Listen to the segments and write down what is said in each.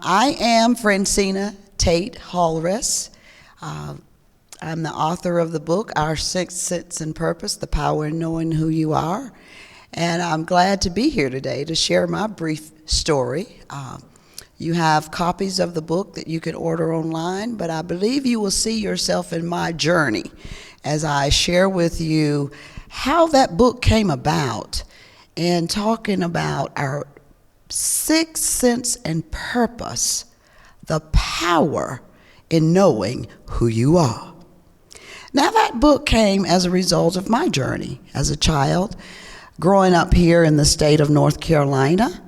I am Phrantceena Tate Halres. I'm the author of the book, Our Sixth Sense and Purpose, The Power in Knowing Who You Are. And I'm glad to be here today to share my brief story. You have copies of the book that you can order online, but I believe you will see yourself in my journey as I share with you how that book came about and talking about our sixth sense and purpose, the power in knowing who you are. Now, that book came as a result of my journey as a child, growing up here in the state of North Carolina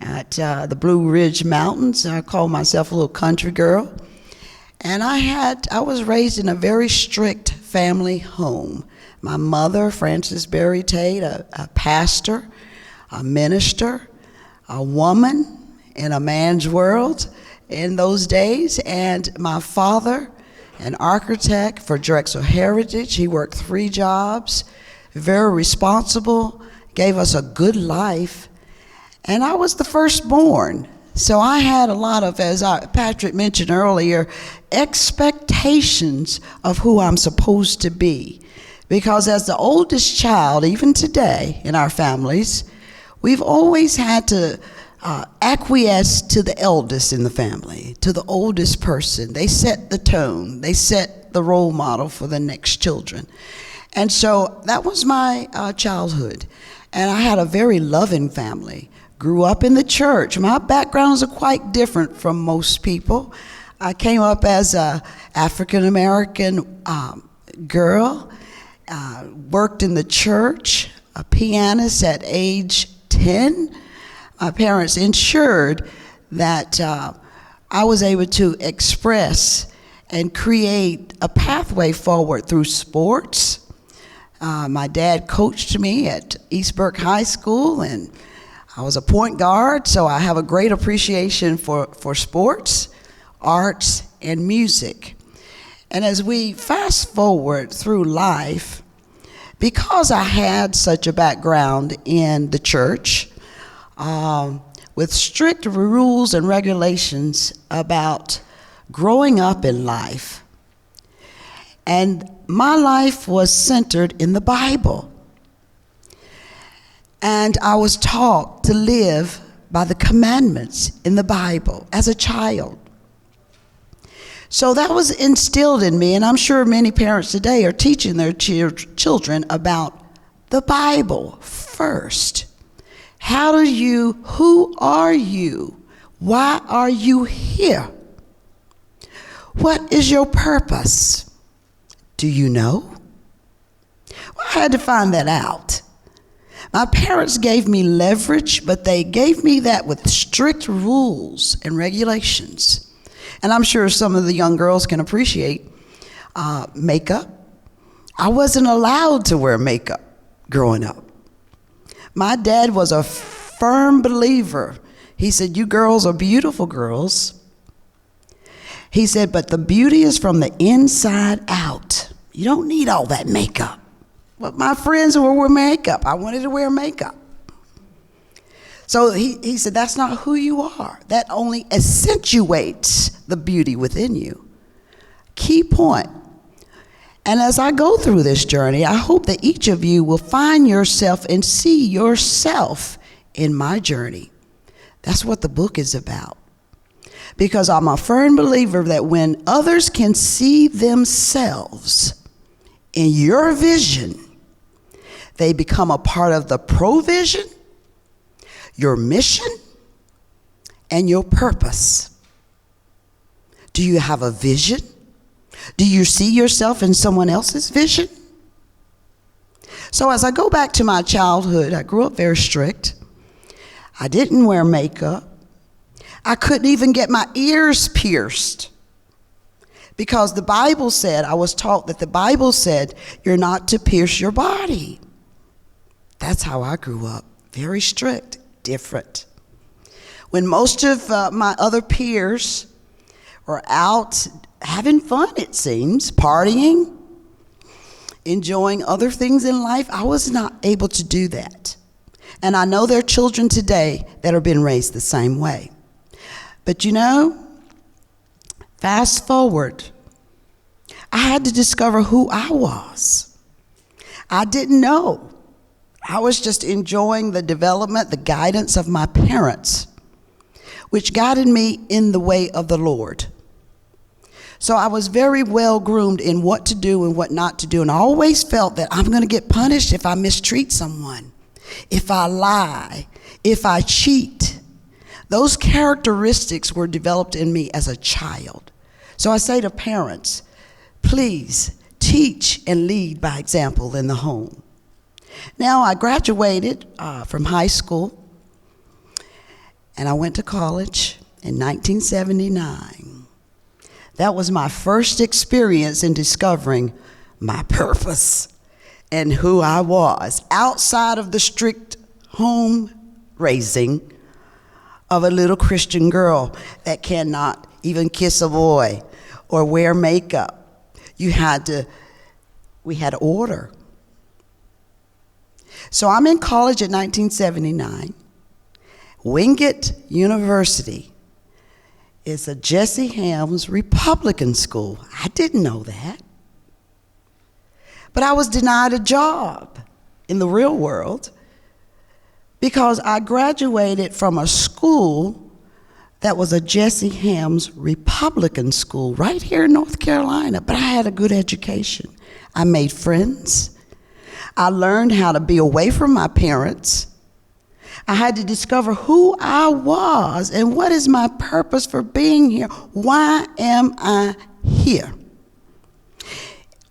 at the Blue Ridge Mountains. I call myself a little country girl. And I was raised in a very strict family home. My mother, Frances Berry Tate, a pastor, a minister, a woman in a man's world in those days, and my father, an architect for Drexel Heritage. He worked 3 jobs, very responsible, gave us a good life, and I was the firstborn. So I had a lot of, as Patrick mentioned earlier, expectations of who I'm supposed to be. Because as the oldest child, even today in our families, we've always had to acquiesce to the eldest in the family, to the oldest person. They set the tone. They set the role model for the next children. And so that was my childhood. And I had a very loving family. Grew up in the church. My backgrounds are quite different from most people. I came up as a African-American girl, worked in the church, a pianist at age 10. My parents ensured that I was able to express and create a pathway forward through sports. My dad coached me at East Burke High School, and I was a point guard, so I have a great appreciation for sports, arts, and music. And as we fast forward through life, because I had such a background in the church, with strict rules and regulations about growing up in life, and my life was centered in the Bible. And I was taught to live by the commandments in the Bible as a child. So that was instilled in me, and I'm sure many parents today are teaching their children about the Bible first. Who are you? Why are you here? What is your purpose? Do you know? Well, I had to find that out. My parents gave me leverage, but they gave me that with strict rules and regulations. And I'm sure some of the young girls can appreciate makeup. I wasn't allowed to wear makeup growing up. My dad was a firm believer. He said, "You girls are beautiful girls." He said, "But the beauty is from the inside out. You don't need all that makeup." But my friends were wearing makeup. I wanted to wear makeup. So he said, "That's not who you are. That only accentuates the beauty within you." Key point. And as I go through this journey, I hope that each of you will find yourself and see yourself in my journey. That's what the book is about. Because I'm a firm believer that when others can see themselves in your vision, they become a part of the provision, your mission, and your purpose. Do you have a vision? Do you see yourself in someone else's vision? So as I go back to my childhood, I grew up very strict. I didn't wear makeup. I couldn't even get my ears pierced because the Bible said, I was taught that the Bible said, you're not to pierce your body. That's how I grew up, very strict, different. When most of my other peers were out having fun, it seems, partying, enjoying other things in life, I was not able to do that. And I know there are children today that are being raised the same way. But you know, fast forward, I had to discover who I was. I didn't know. I was just enjoying the development, the guidance of my parents, which guided me in the way of the Lord. So I was very well groomed in what to do and what not to do. And I always felt that I'm going to get punished if I mistreat someone, if I lie, if I cheat. Those characteristics were developed in me as a child. So I say to parents, please teach and lead by example in the home. Now, I graduated from high school, and I went to college in 1979. That was my first experience in discovering my purpose and who I was, outside of the strict home raising of a little Christian girl that cannot even kiss a boy or wear makeup. We had order. So I'm in college in 1979. Wingate University is a Jesse Helms Republican school. I didn't know that. But I was denied a job in the real world because I graduated from a school that was a Jesse Helms Republican school right here in North Carolina, but I had a good education. I made friends. I learned how to be away from my parents. I had to discover who I was and what is my purpose for being here. Why am I here?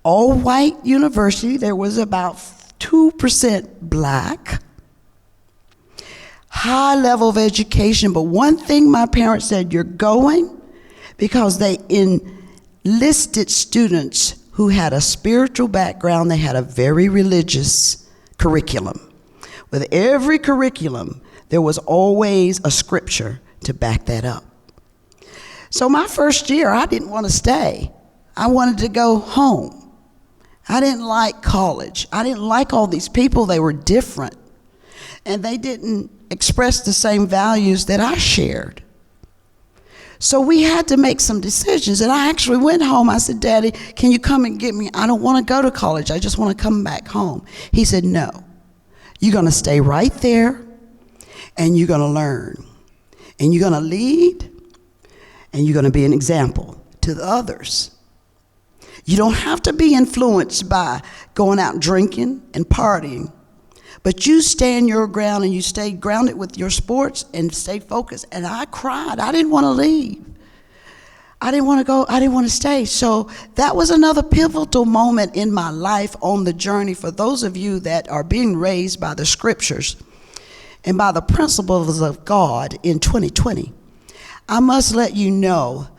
All white university, there was about 2% black. High level of education, but one thing my parents said, you're going because they enlisted students who had a spiritual background. They had a very religious curriculum. With every curriculum, there was always a scripture to back that up. So my first year, I didn't want to stay. I wanted to go home. I didn't like college. I didn't like all these people. They were different. And they didn't express the same values that I shared. So we had to make some decisions. And I actually went home. I said, Daddy, can you come and get me? I don't want to go to college. I just want to come back home. He said, no. You're going to stay right there, and you're going to learn. And you're going to lead, and you're going to be an example to the others. You don't have to be influenced by going out drinking and partying, but you stand your ground and you stay grounded with your sports and stay focused. And I cried. I didn't want to leave. I didn't want to go. I didn't want to stay. So that was another pivotal moment in my life on the journey for those of you that are being raised by the scriptures and by the principles of God in 2020. I must let you know,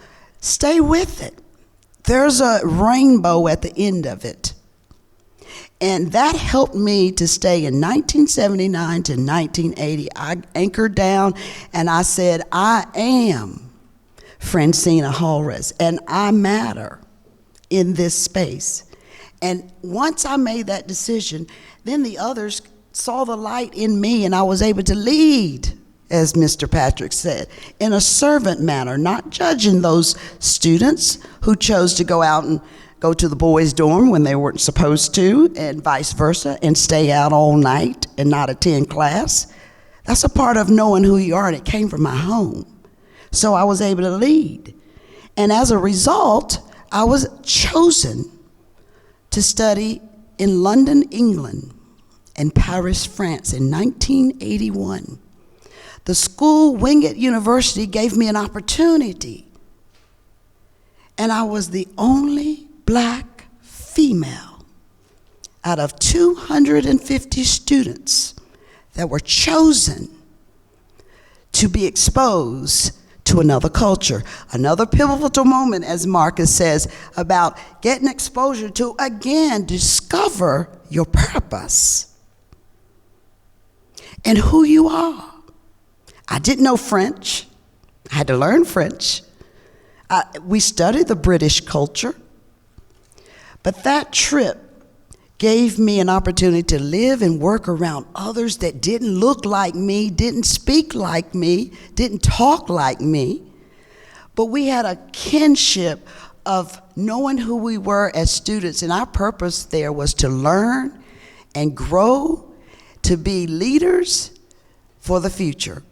stay with it. There's a rainbow at the end of it. And that helped me to stay in 1979 to 1980. I anchored down and I said, I am Phrantceena Halres, and I matter in this space. And once I made that decision, then the others saw the light in me, and I was able to lead, as Mr. Patrick said, in a servant manner, not judging those students who chose to go out and go to the boys' dorm when they weren't supposed to, and vice versa, and stay out all night and not attend class. That's a part of knowing who you are, and it came from my home. So I was able to lead. And as a result, I was chosen to study in London, England, and Paris, France in 1981. The school, Wingate University, gave me an opportunity. And I was the only black female out of 250 students that were chosen to be exposed to another culture. Another pivotal moment, as Marcus says, about getting exposure to, again, discover your purpose and who you are. I didn't know French. I had to learn French. We studied the British culture. But that trip gave me an opportunity to live and work around others that didn't look like me, didn't speak like me, didn't talk like me. but we had a kinship of knowing who we were as students, and our purpose there was to learn and grow, to be leaders for the future.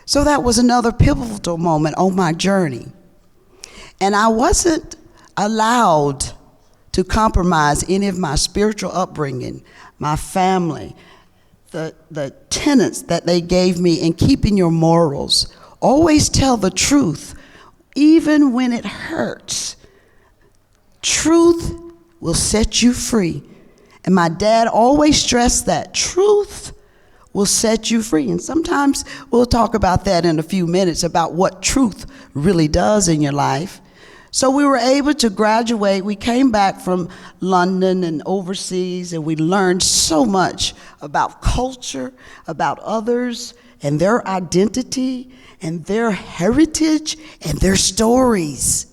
So that was another pivotal moment on my journey. And I wasn't allowed to compromise any of my spiritual upbringing, my family, the tenets that they gave me in keeping your morals. Always tell the truth, even when it hurts. Truth will set you free. And my dad always stressed that truth will set you free. And sometimes we'll talk about that in a few minutes, about what truth really does in your life. So we were able to graduate. We came back from London and overseas, and we learned so much about culture, about others, and their identity, and their heritage, and their stories.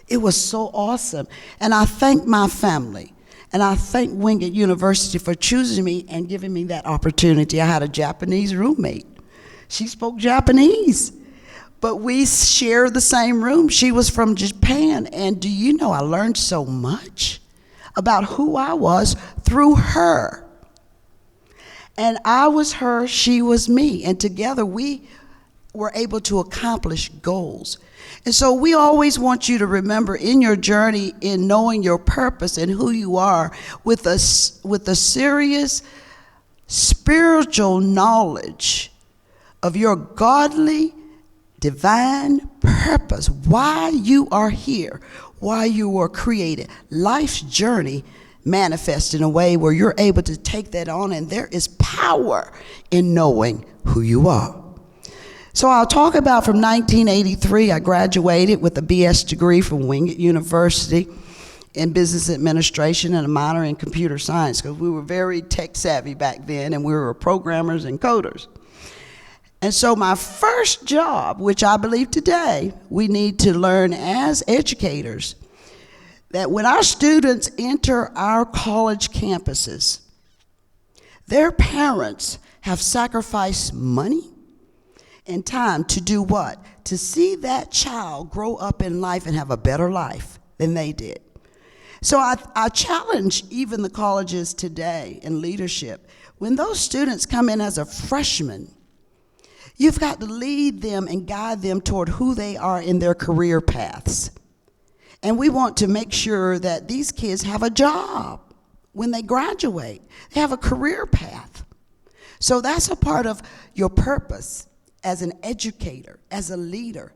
It was so awesome. And I thank my family, and I thank Wingate University for choosing me and giving me that opportunity. I had a Japanese roommate. She spoke Japanese, but we shared the same room. She was from Japan, and do you know I learned so much about who I was through her. And I was her, she was me, and together we were able to accomplish goals. And so we always want you to remember in your journey in knowing your purpose and who you are with a serious spiritual knowledge of your godly divine purpose, why you are here, why you were created. Life's journey manifests in a way where you're able to take that on, and there is power in knowing who you are. So I'll talk about from 1983, I graduated with a BS degree from Wingate University in business administration and a minor in computer science, because we were very tech savvy back then, and we were programmers and coders. And so my first job, which I believe today we need to learn as educators, that when our students enter our college campuses, their parents have sacrificed money and time to do what? To see that child grow up in life and have a better life than they did. So I challenge even the colleges today in leadership. When those students come in as a freshman, you've got to lead them and guide them toward who they are in their career paths. And we want to make sure that these kids have a job when they graduate. They have a career path. So that's a part of your purpose as an educator, as a leader,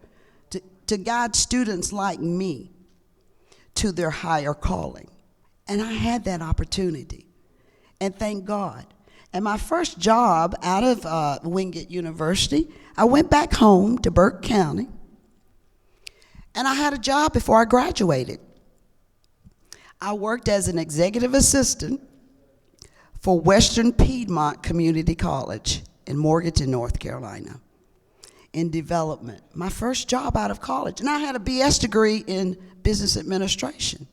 to guide students like me to their higher calling. And I had that opportunity, and thank God. And my first job out of Wingate University, I went back home to Burke County, and I had a job before I graduated. I worked as an executive assistant for Western Piedmont Community College in Morganton, North Carolina, in development. My first job out of college. And I had a BS degree in business administration.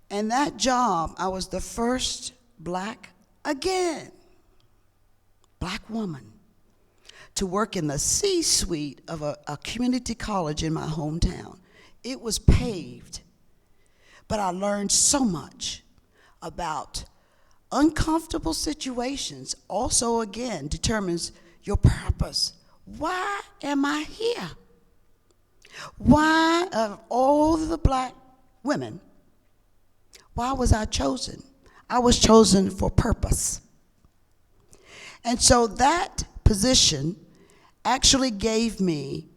And that job, I was the first black woman to work in the C-suite of a community college in my hometown. It was paved, but I learned so much about uncomfortable situations. Also, again, determines your purpose. Why am I here? Why, of all the black women, why was I chosen? I was chosen for purpose. And so that position actually gave me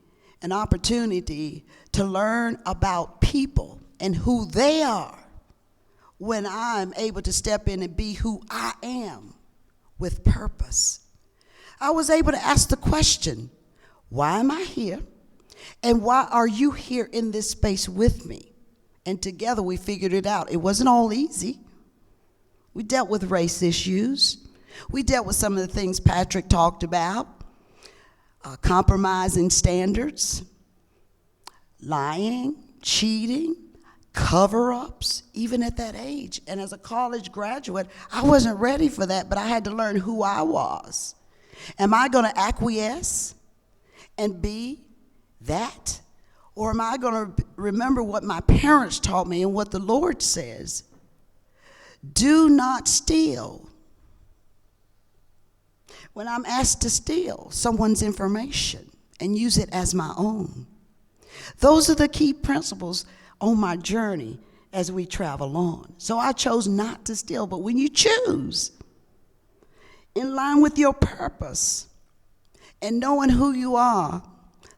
an opportunity to learn about people and who they are when I'm able to step in and be who I am with purpose. I was able to ask the question, why am I here? And why are you here in this space with me? And together we figured it out. It wasn't all easy. We dealt with race issues. We dealt with some of the things Patrick talked about, compromising standards, lying, cheating, cover-ups, even at that age. And as a college graduate, I wasn't ready for that, but I had to learn who I was. Am I going to acquiesce and be that? Or am I going to remember what my parents taught me and what the Lord says? Do not steal. When I'm asked to steal someone's information and use it as my own. Those are the key principles on my journey as we travel on. So I chose not to steal, but when you choose, in line with your purpose and knowing who you are,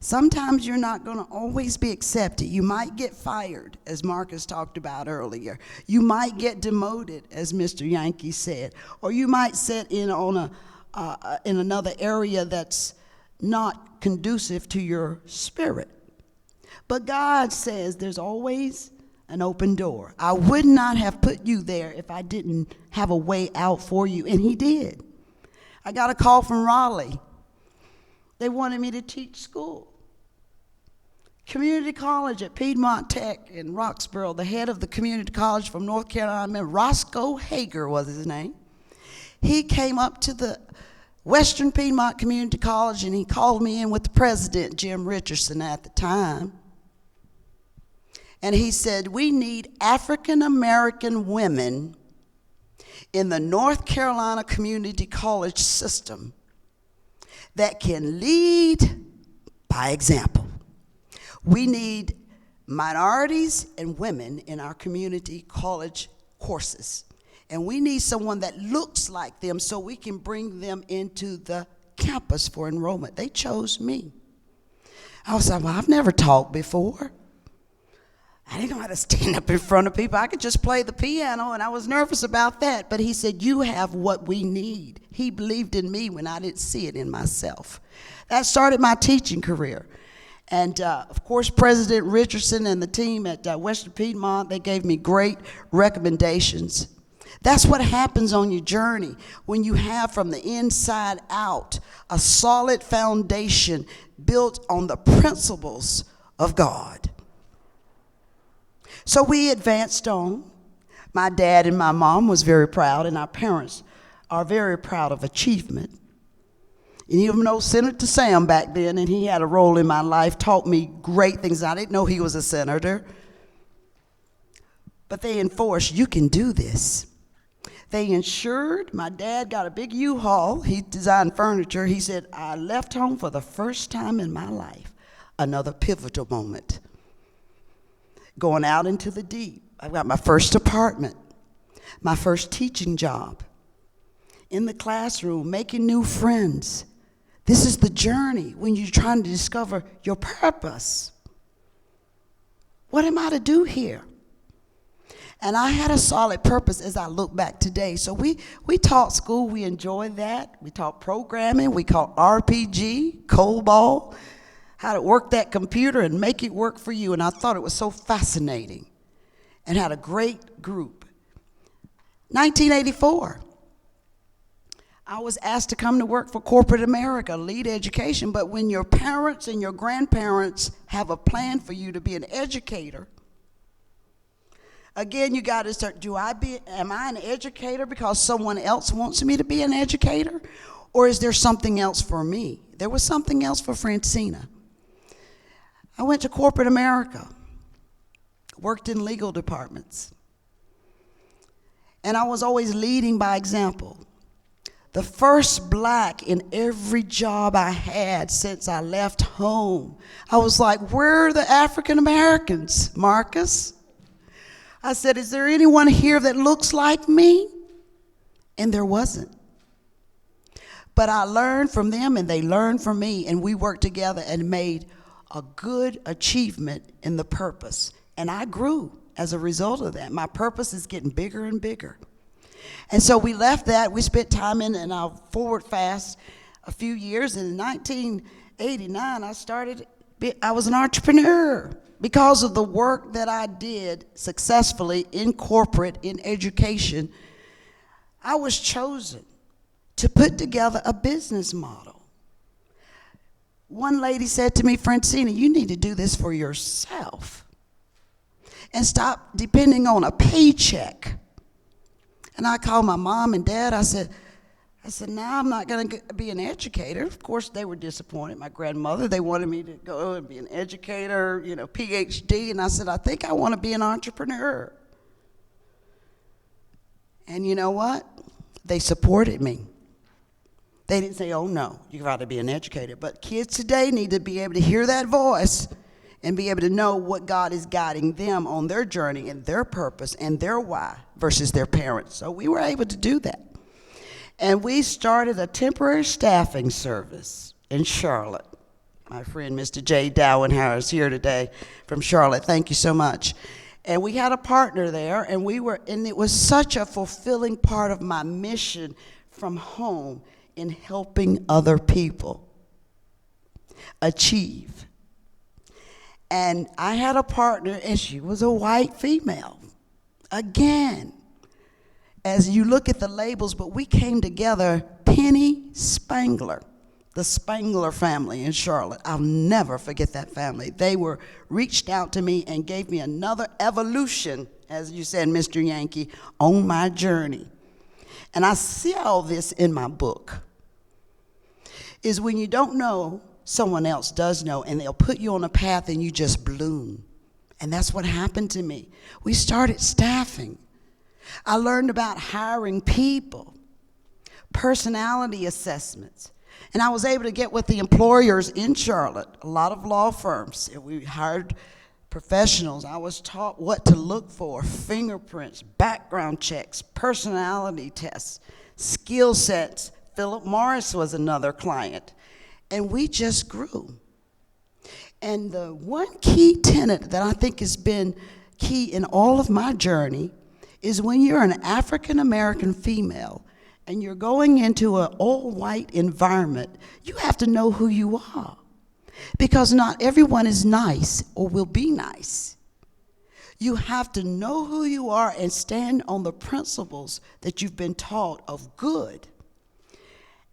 sometimes you're not going to always be accepted. You might get fired, as Marcus talked about earlier. You might get demoted, as Mr. Yankee said, or you might sit in on in another area that's not conducive to your spirit. But God says there's always an open door. I would not have put you there if I didn't have a way out for you, and he did. I got a call from Raleigh. They wanted me to teach school. Community College at Piedmont Tech in Roxborough, the head of the community college from North Carolina, Roscoe Hager was his name. He came up to the Western Piedmont Community College and he called me in with the president, Jim Richardson, at the time. And he said, we need African American women in the North Carolina Community College system that can lead by example. We need minorities and women in our community college courses. And we need someone that looks like them so we can bring them into the campus for enrollment. They chose me. I was like, well, I've never taught before. I didn't know how to stand up in front of people. I could just play the piano, and I was nervous about that. But he said, you have what we need. He believed in me when I didn't see it in myself. That started my teaching career. And, of course, President Richardson and the team at Western Piedmont, they gave me great recommendations. That's what happens on your journey when you have from the inside out a solid foundation built on the principles of God. So we advanced on. My dad and my mom was very proud, and our parents are very proud of achievement. And even though Senator Sam back then, and he had a role in my life, taught me great things. I didn't know he was a senator. But they enforced, you can do this. They insured. My dad got a big U-Haul. He designed furniture. He said, I left home for the first time in my life. Another pivotal moment. Going out into the deep. I got my first apartment, my first teaching job, in the classroom, making new friends. This is the journey when you're trying to discover your purpose. What am I to do here? And I had a solid purpose as I look back today. So we taught school. We enjoyed that. We taught programming. We taught RPG, COBOL, how to work that computer and make it work for you. And I thought it was so fascinating and had a great group. 1984, I was asked to come to work for corporate America, lead education. But when your parents and your grandparents have a plan for you to be an educator, again, you got to start, am I an educator because someone else wants me to be an educator? Or is there something else for me? There was something else for Phrantceena. I went to corporate America, worked in legal departments. And I was always leading by example. The first black in every job I had since I left home. I was like, where are the African Americans, Marcus? I said, is there anyone here that looks like me? And there wasn't. But I learned from them and they learned from me, and we worked together and made a good achievement in the purpose. And I grew as a result of that. My purpose is getting bigger and bigger. And so we left that. We spent time in our forward fast a few years. And in 1989, I was an entrepreneur. Because of the work that I did successfully in corporate, in education, I was chosen to put together a business model. One lady said to me, Phrantceena, you need to do this for yourself and stop depending on a paycheck. And I called my mom and dad. I said, I said, now I'm not going to be an educator. Of course, they were disappointed. My grandmother, they wanted me to go and be an educator, PhD. And I said, I think I want to be an entrepreneur. And you know what? They supported me. They didn't say, oh, no, you've got to be an educator. But kids today need to be able to hear that voice and be able to know what God is guiding them on their journey and their purpose and their why versus their parents. So we were able to do that. And we started a temporary staffing service in Charlotte. My friend, Mr. J. Dowenhauer, is here today from Charlotte. Thank you so much. And we had a partner there, and it was such a fulfilling part of my mission from home in helping other people achieve. And I had a partner, and she was a white female. Again, as you look at the labels, but we came together, Penny Spangler, the Spangler family in Charlotte. I'll never forget that family. They reached out to me and gave me another evolution, as you said, Mr. Yankee, on my journey. And I see all this in my book, is when you don't know, someone else does know, and they'll put you on a path and you just bloom. And that's what happened to me. We started staffing. I learned about hiring people, personality assessments, and I was able to get with the employers in Charlotte, a lot of law firms. We hired professionals. I was taught what to look for, fingerprints, background checks, personality tests, skill sets. Philip Morris was another client, and we just grew. And the one key tenet that I think has been key in all of my journey is when you're an African-American female and you're going into an all-white environment, you have to know who you are, because not everyone is nice or will be nice. You have to know who you are and stand on the principles that you've been taught of good.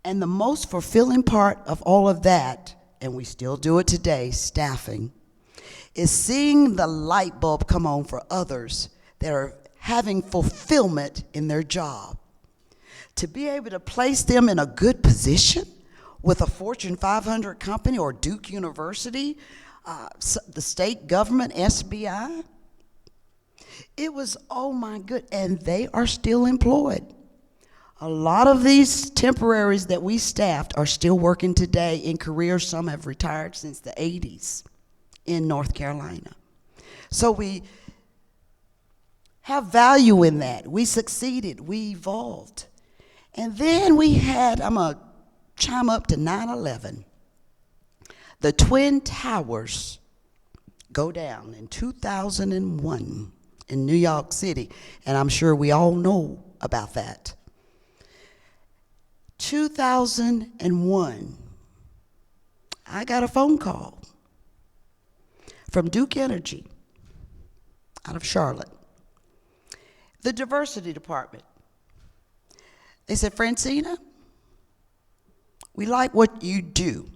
And the most fulfilling part of all of that, and we still do it today, staffing, is seeing the light bulb come on for others that are having fulfillment in their job. To be able to place them in a good position with a Fortune 500 company or Duke University, the state government, SBI, it was, oh my good, and they are still employed. A lot of these temporaries that we staffed are still working today in careers. Some have retired since the 80s in North Carolina. So we have value in that. We succeeded. We evolved. And then we had, I'm going to chime up to 9/11. The Twin Towers go down in 2001 in New York City. And I'm sure we all know about that. 2001, I got a phone call from Duke Energy out of Charlotte, the diversity department. They said, Phrantceena, we like what you do.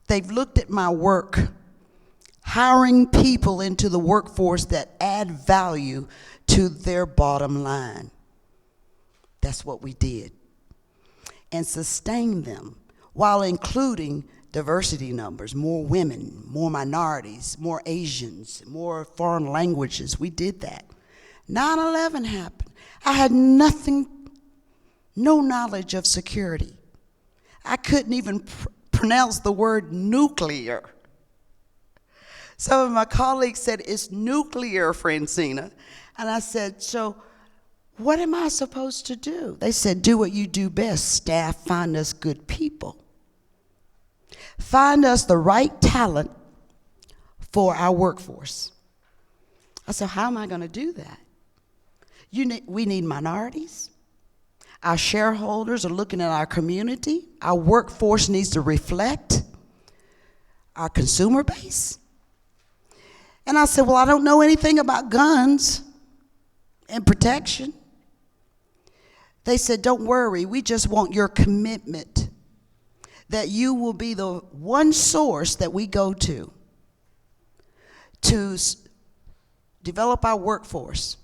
They've looked at my work, hiring people into the workforce that add value to their bottom line. That's what we did. And sustain them while including diversity numbers, more women, more minorities, more Asians, more foreign languages. We did that. 9/11 happened. I had no knowledge of security. I couldn't even pronounce the word nuclear. Some of my colleagues said, it's nuclear, Phrantceena. And I said, so what am I supposed to do? They said, do what you do best, staff, find us good people. Find us the right talent for our workforce. I said, how am I going to do that? We need minorities. Our shareholders are looking at our community. Our workforce needs to reflect our consumer base. And I said, well, I don't know anything about guns and protection. They said, don't worry, we just want your commitment that you will be the one source that we go to develop our workforce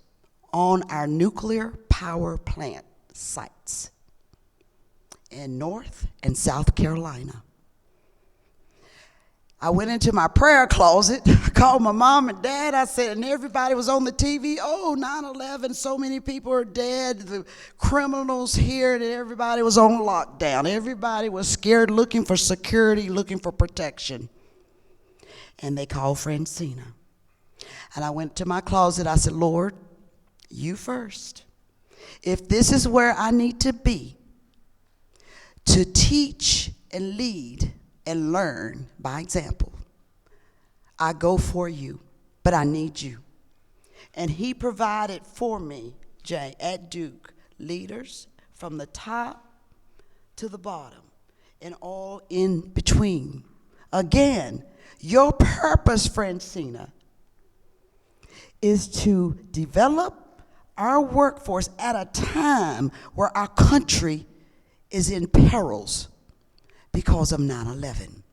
on our nuclear power plant sites. in North and South Carolina. I went into my prayer closet, called my mom and dad, I said, and everybody was on the TV, 9/11, so many people are dead, the criminals here, and everybody was on lockdown. Everybody was scared, looking for security, looking for protection. And they called Phrantceena. And I went to my closet, I said, Lord, you first. If this is where I need to be to teach and lead and learn by example, I go for you, but I need you. And he provided for me, Jay, at Duke, leaders from the top to the bottom and all in between. Again, your purpose, Phrantceena, is to develop our workforce at a time where our country is in perils because of 9/11.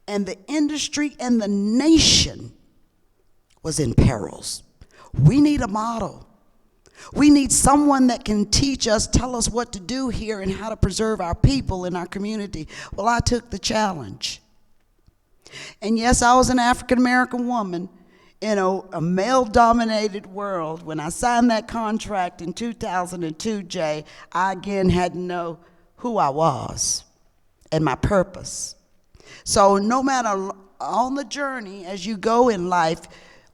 And the industry and the nation was in perils. We need a model. We need someone that can teach us, tell us what to do here and how to preserve our people in our community. Well, I took the challenge. And yes, I was an African-American woman in a male-dominated world. When I signed that contract in 2002, Jay, I again had to know who I was and my purpose. So no matter on the journey as you go in life,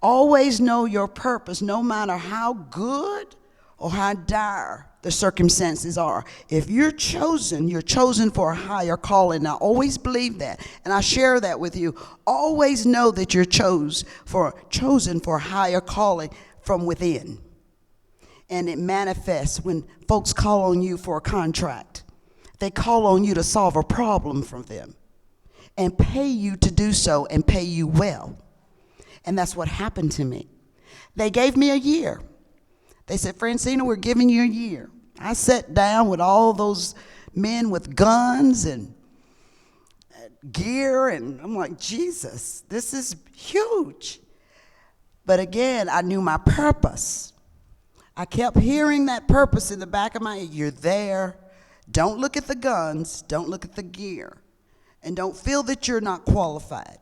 always know your purpose, no matter how good or how dire the circumstances are. If you're chosen for a higher calling. Now, always believe that, and I share that with you. Always know that you're chosen for a higher calling from within. And it manifests when folks call on you for a contract. They call on you to solve a problem for them and pay you to do so and pay you well. And that's what happened to me. They gave me a year. They said, Phrantceena, we're giving you a year. I sat down with all those men with guns and gear, and I'm like, Jesus, this is huge. But again, I knew my purpose. I kept hearing that purpose in the back of my head. You're there. Don't look at the guns. Don't look at the gear. And don't feel that you're not qualified.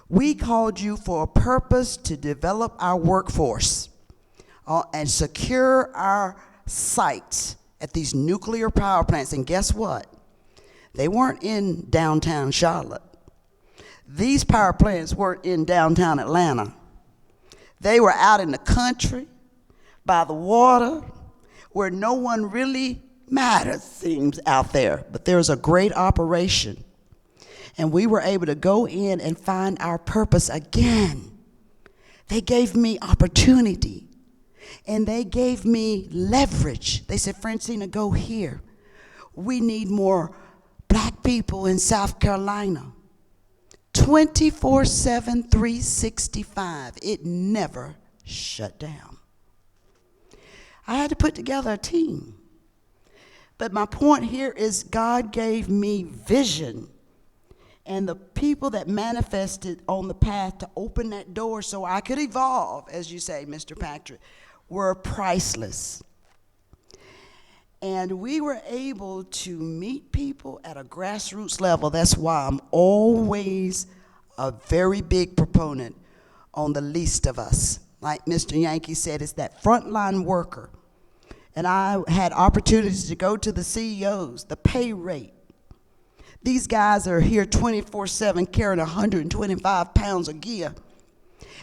We called you for a purpose to develop our workforce and secure our sites at these nuclear power plants. And guess what? They weren't in downtown Charlotte. These power plants weren't in downtown Atlanta. They were out in the country, by the water, where no one really matters, seems out there. But there's a great operation. And we were able to go in and find our purpose again. They gave me opportunity. And they gave me leverage. They said, Phrantceena, go here. We need more black people in South Carolina. 24/7, 365. It never shut down. I had to put together a team. But my point here is God gave me vision. And the people that manifested on the path to open that door so I could evolve, as you say, Mr. Patrick, were priceless. And we were able to meet people at a grassroots level. That's why I'm always a very big proponent on the least of us. Like Mr. Yankee said, it's that frontline worker. And I had opportunities to go to the CEOs, the pay rate. These guys are here 24/7 carrying 125 pounds of gear.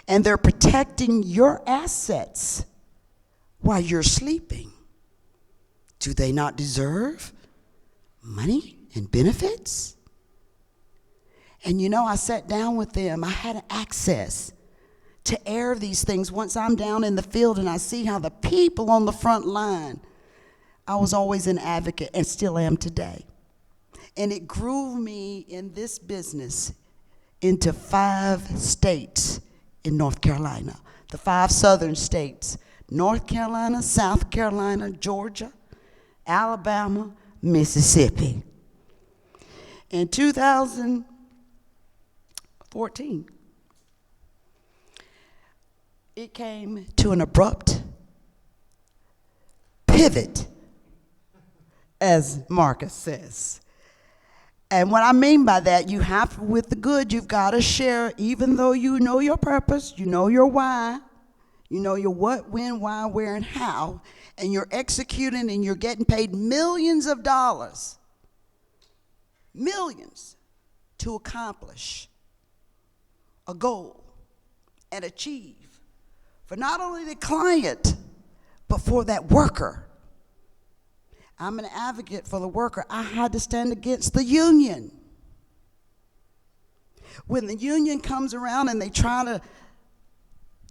And they're protecting your assets while you're sleeping. Do they not deserve money and benefits? And you know, I sat down with them. I had access to air these things. Once I'm down in the field and I see how the people on the front line, I was always an advocate and still am today. And it grew me in this business into 5 states in North Carolina, the 5 southern states: North Carolina, South Carolina, Georgia, Alabama, Mississippi. In 2014, it came to an abrupt pivot as Marcus says. And what I mean by that, you have, with the good, you've got to share, even though you know your purpose, you know your why, you know your what, when, why, where, and how, and you're executing and you're getting paid millions of dollars, millions, to accomplish a goal and achieve for not only the client, but for that worker. I'm an advocate for the worker. I had to stand against the union. When the union comes around and they try to,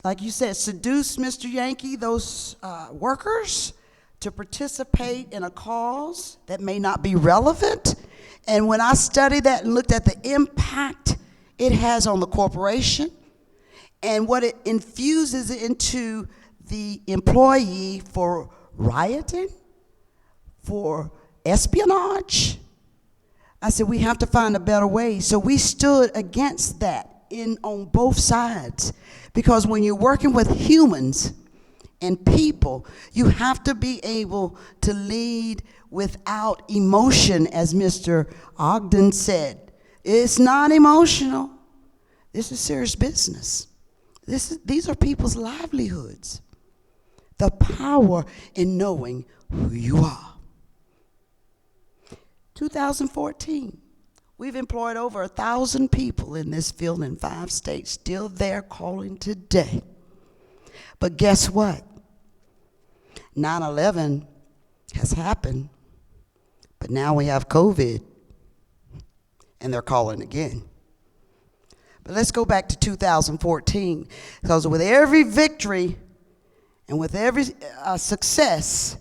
like you said, seduce Mr. Yankee, those workers, to participate in a cause that may not be relevant. And when I studied that and looked at the impact it has on the corporation and what it infuses into the employee for rioting, for espionage, I said, we have to find a better way. So we stood against that on both sides. Because when you're working with humans and people, you have to be able to lead without emotion, as Mr. Ogden said. It's not emotional. This is serious business. These are people's livelihoods. The power in knowing who you are. 2014, we've employed over 1,000 people in this field in 5 states, still there calling today. But guess what? 9/11 has happened, but now we have COVID, and they're calling again. But let's go back to 2014, because with every victory and with every success,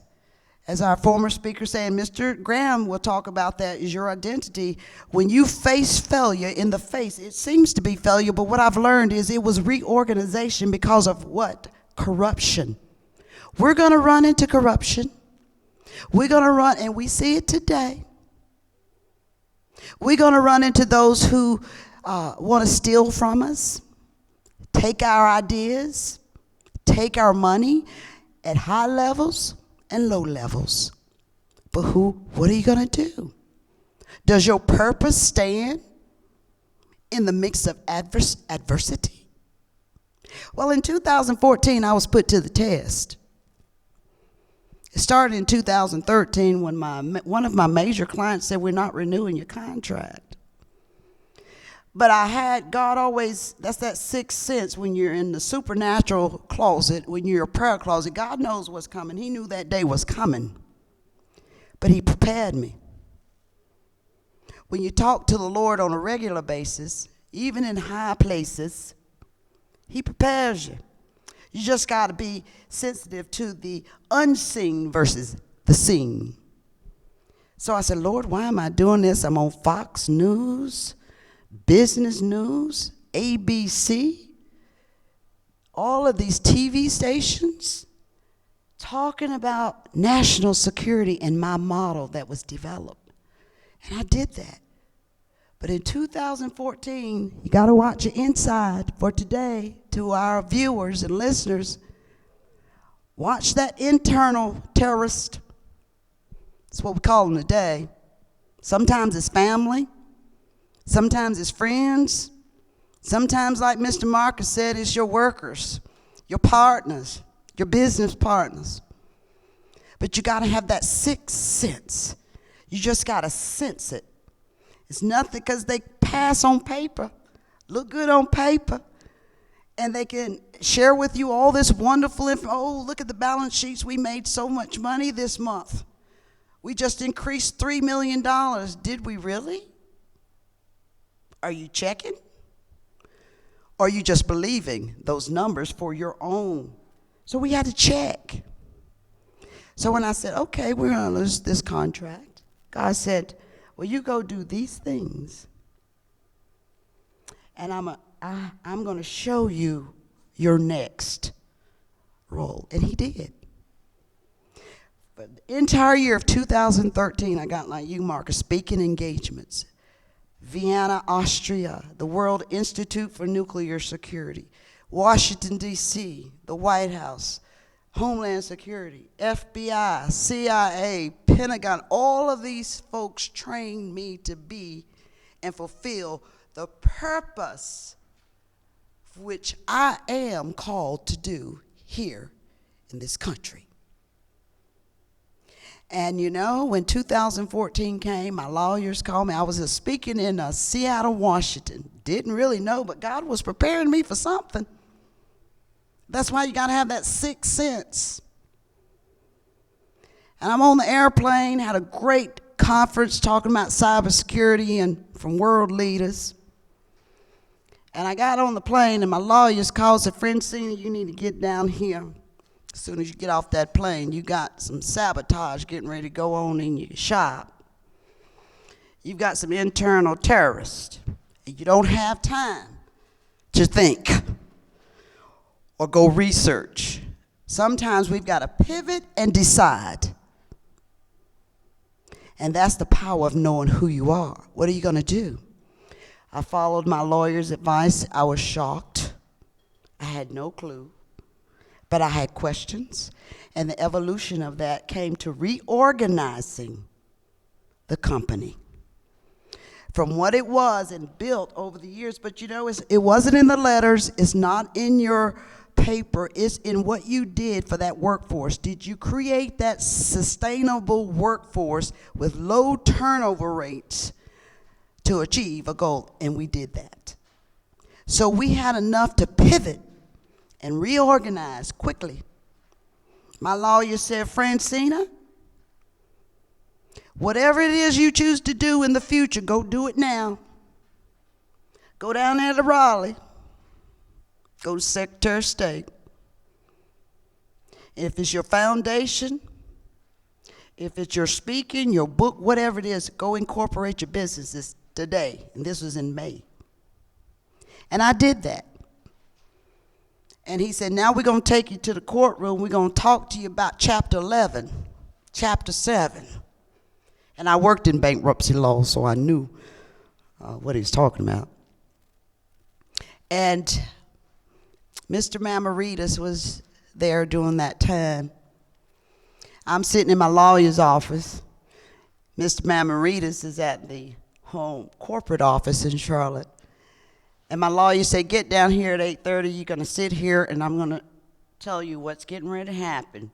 as our former speaker said, Mr. Graham will talk about that, is your identity. When you face failure in the face, it seems to be failure, but what I've learned is it was reorganization because of what? Corruption. We're going to run into corruption. We're going to run, and we see it today. We're going to run into those who want to steal from us, take our ideas, take our money at high levels and low levels. But what are you going to do? Does your purpose stand in the mix of adversity? Well, in 2014, I was put to the test. It started in 2013 when one of my major clients said, we're not renewing your contract. But I had God always, that's that sixth sense when you're in the supernatural closet, when you're a prayer closet. God knows what's coming. He knew that day was coming. But he prepared me. When you talk to the Lord on a regular basis, even in high places, he prepares you. You just got to be sensitive to the unseen versus the seen. So I said, Lord, why am I doing this? I'm on Fox News, Business News, ABC, all of these TV stations talking about national security and my model that was developed. And I did that. But in 2014, you got to watch your inside for today to our viewers and listeners. Watch that internal terrorist. That's what we call them today. Sometimes it's family. Sometimes it's friends. Sometimes, like Mr. Marcus said, it's your workers, your partners, your business partners. But you got to have that sixth sense. You just got to sense it. It's nothing because they pass on paper, look good on paper, and they can share with you all this wonderful information. Oh, look at the balance sheets. We made so much money this month. We just increased $3 million. Did we really? Are you checking? Or are you just believing those numbers for your own? So we had to check. So when I said, okay, we're going to lose this contract, God said, well, you go do these things, and I'm going to show you your next role. And he did. But the entire year of 2013, I got, like you, Marcus, speaking engagements. Vienna, Austria, the World Institute for Nuclear Security, Washington, D.C., the White House, Homeland Security, FBI, CIA, Pentagon, all of these folks trained me to be and fulfill the purpose which I am called to do here in this country. And you know, when 2014 came, my lawyers called me. I was speaking in Seattle, Washington. Didn't really know, but God was preparing me for something. That's why you got to have that sixth sense. And I'm on the airplane, had a great conference talking about cybersecurity and from world leaders. And I got on the plane, and my lawyers called, said, Phrantceena, you need to get down here. As soon as you get off that plane, you got some sabotage getting ready to go on in your shop. You've got some internal terrorists. And you don't have time to think or go research. Sometimes we've got to pivot and decide. And that's the power of knowing who you are. What are you going to do? I followed my lawyer's advice. I was shocked. I had no clue. But I had questions. And the evolution of that came to reorganizing the company from what it was and built over the years. But you know, it wasn't in the letters. It's not in your paper. It's in what you did for that workforce. Did you create that sustainable workforce with low turnover rates to achieve a goal? And we did that. So we had enough to pivot and reorganize quickly. My lawyer said, Phrantceena, whatever it is you choose to do in the future, go do it now. Go down there to Raleigh. Go to Secretary of State. If it's your foundation, if it's your speaking, your book, whatever it is, go incorporate your businesses today. And this was in May. And I did that. And he said, now we're going to take you to the courtroom. We're going to talk to you about Chapter 11, Chapter 7. And I worked in bankruptcy law, so I knew what he was talking about. And Mr. Mamaritas was there during that time. I'm sitting in my lawyer's office. Mr. Mamaritas is at the home corporate office in Charlotte. And my lawyer said, get down here at 8:30. You're going to sit here, and I'm going to tell you what's getting ready to happen.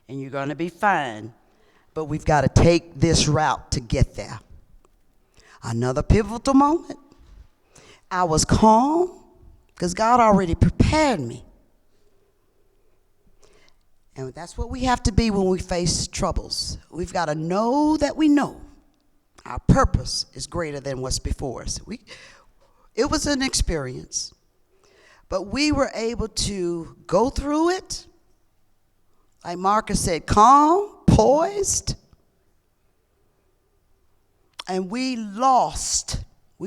And you're going to be fine. But we've got to take this route to get there. Another pivotal moment. I was calm because God already prepared me. And that's what we have to be when we face troubles. We've got to know that we know our purpose is greater than what's before us. It was an experience, but we were able to go through it, like Marcus said, calm, poised, and we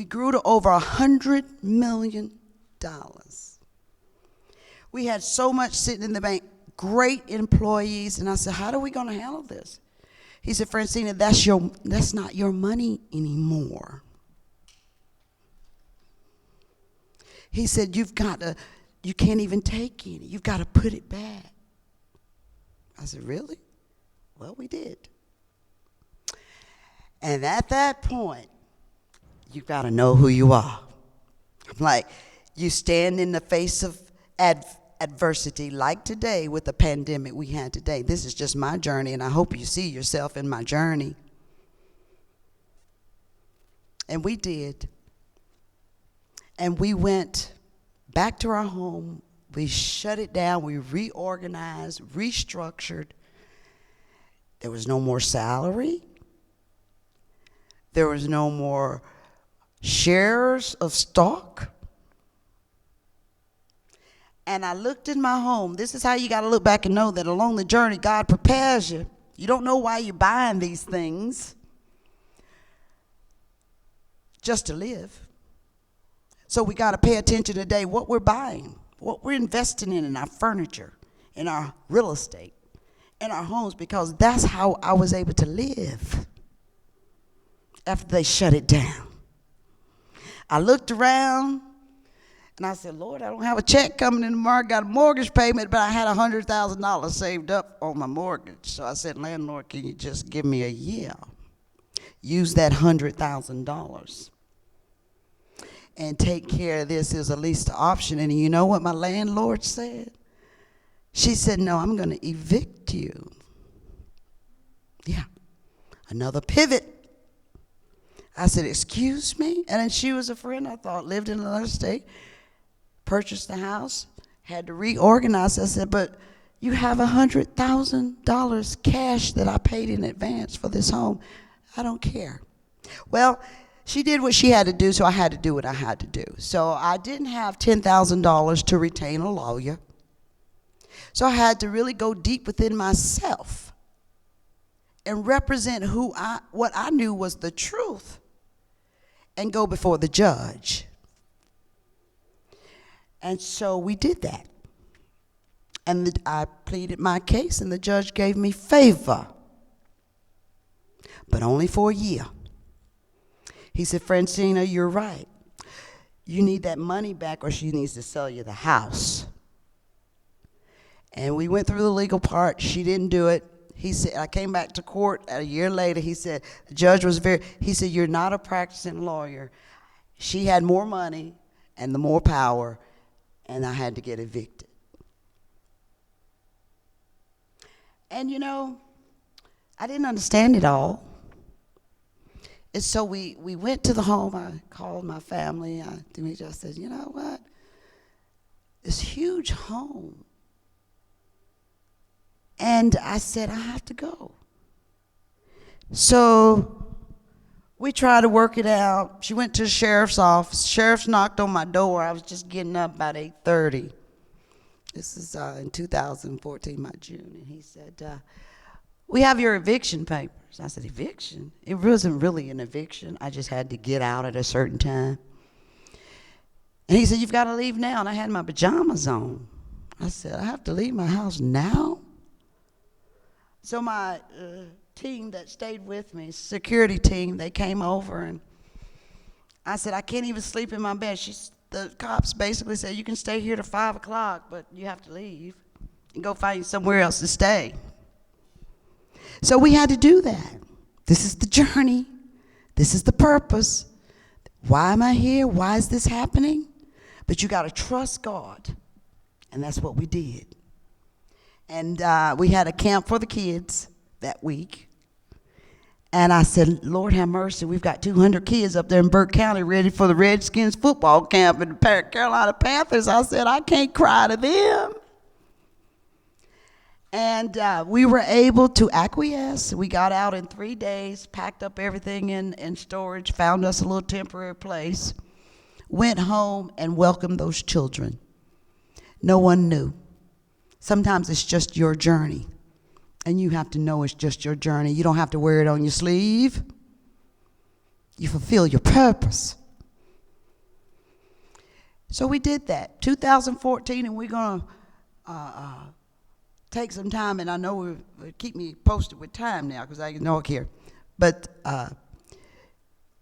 grew to over $100 million. We had so much sitting in the bank, great employees, and I said, how are we going to handle this? He said, Phrantceena, that's not your money anymore. He said, you can't even take any. You've got to put it back. I said, really? Well, we did. And at that point, you've got to know who you are. I'm like, you stand in the face of adversity like today with the pandemic we had today. This is just my journey, and I hope you see yourself in my journey. And we did. And we went back to our home. We shut it down. We reorganized, restructured. There was no more salary. There was no more shares of stock. And I looked in my home. This is how you got to look back and know that along the journey, God prepares you. You don't know why you're buying these things. Just to live. So we got to pay attention today what we're buying, what we're investing in our furniture, in our real estate, in our homes, because that's how I was able to live after they shut it down. I looked around And I said, Lord, I don't have a check coming in tomorrow. I got a mortgage payment, but I had $100,000 saved up on my mortgage. So I said, landlord, can you just give me a year? Use that $100,000 and take care of this as a least option. And you know what my landlord said? She said, no, I'm going to evict you. Yeah, another pivot. I said, excuse me? And then she was a friend, I thought, lived in another state, purchased the house, had to reorganize. I said, but you have $100,000 cash that I paid in advance for this home. I don't care. Well, she did what she had to do, so I had to do what I had to do. So I didn't have $10,000 to retain a lawyer. So I had to really go deep within myself and represent what I knew was the truth and go before the judge. And so we did that. And I pleaded my case, and the judge gave me favor, but only for a year. He said, Phrantceena, you're right. You need that money back, or she needs to sell you the house. And we went through the legal part. She didn't do it. He said, I came back to court a year later. He said, the judge was he said, you're not a practicing lawyer. She had more money and the more power, and I had to get evicted. And you know, I didn't understand it all. And so we went to the home. I called my family. I just said, you know what? This huge home. And I said, I have to go. So we tried to work it out. She went to the sheriff's office. Sheriff knocked on my door. I was just getting up about 8:30. This is in 2014, my June. And he said, we have your eviction papers. I said, eviction? It wasn't really an eviction. I just had to get out at a certain time. And he said, you've got to leave now. And I had my pajamas on. I said, I have to leave my house now? So my team that stayed with me, security team, they came over, and I said, I can't even sleep in my bed. The cops basically said, you can stay here to 5 o'clock, but you have to leave and go find somewhere else to stay. So we had to do that. This is the journey. This is the purpose. Why am I here? Why is this happening? But you got to trust God. And that's what we did. And we had a camp for the kids that week. And I said, Lord have mercy, we've got 200 kids up there in Burke County ready for the Redskins football camp and the Carolina Panthers. I said, I can't cry to them. And we were able to acquiesce. We got out in 3 days, packed up everything in storage, found us a little temporary place, went home and welcomed those children. No one knew. Sometimes it's just your journey, and you have to know it's just your journey. You don't have to wear it on your sleeve. You fulfill your purpose. So we did that, 2014, and we're going to take some time, and I know keep me posted with time now because I know it here. But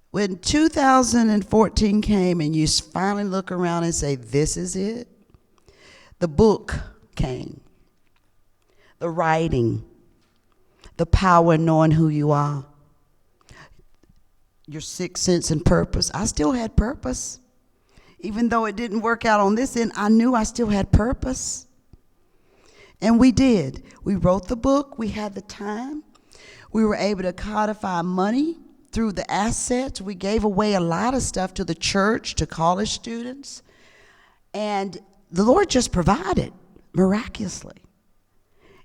when 2014 came and you finally look around and say, this is it, the book came, the writing, the power in knowing who you are, your sixth sense and purpose. I still had purpose. Even though it didn't work out on this end, I knew I still had purpose. And we did. We wrote the book. We had the time. We were able to codify money through the assets. We gave away a lot of stuff to the church, to college students. And the Lord just provided miraculously.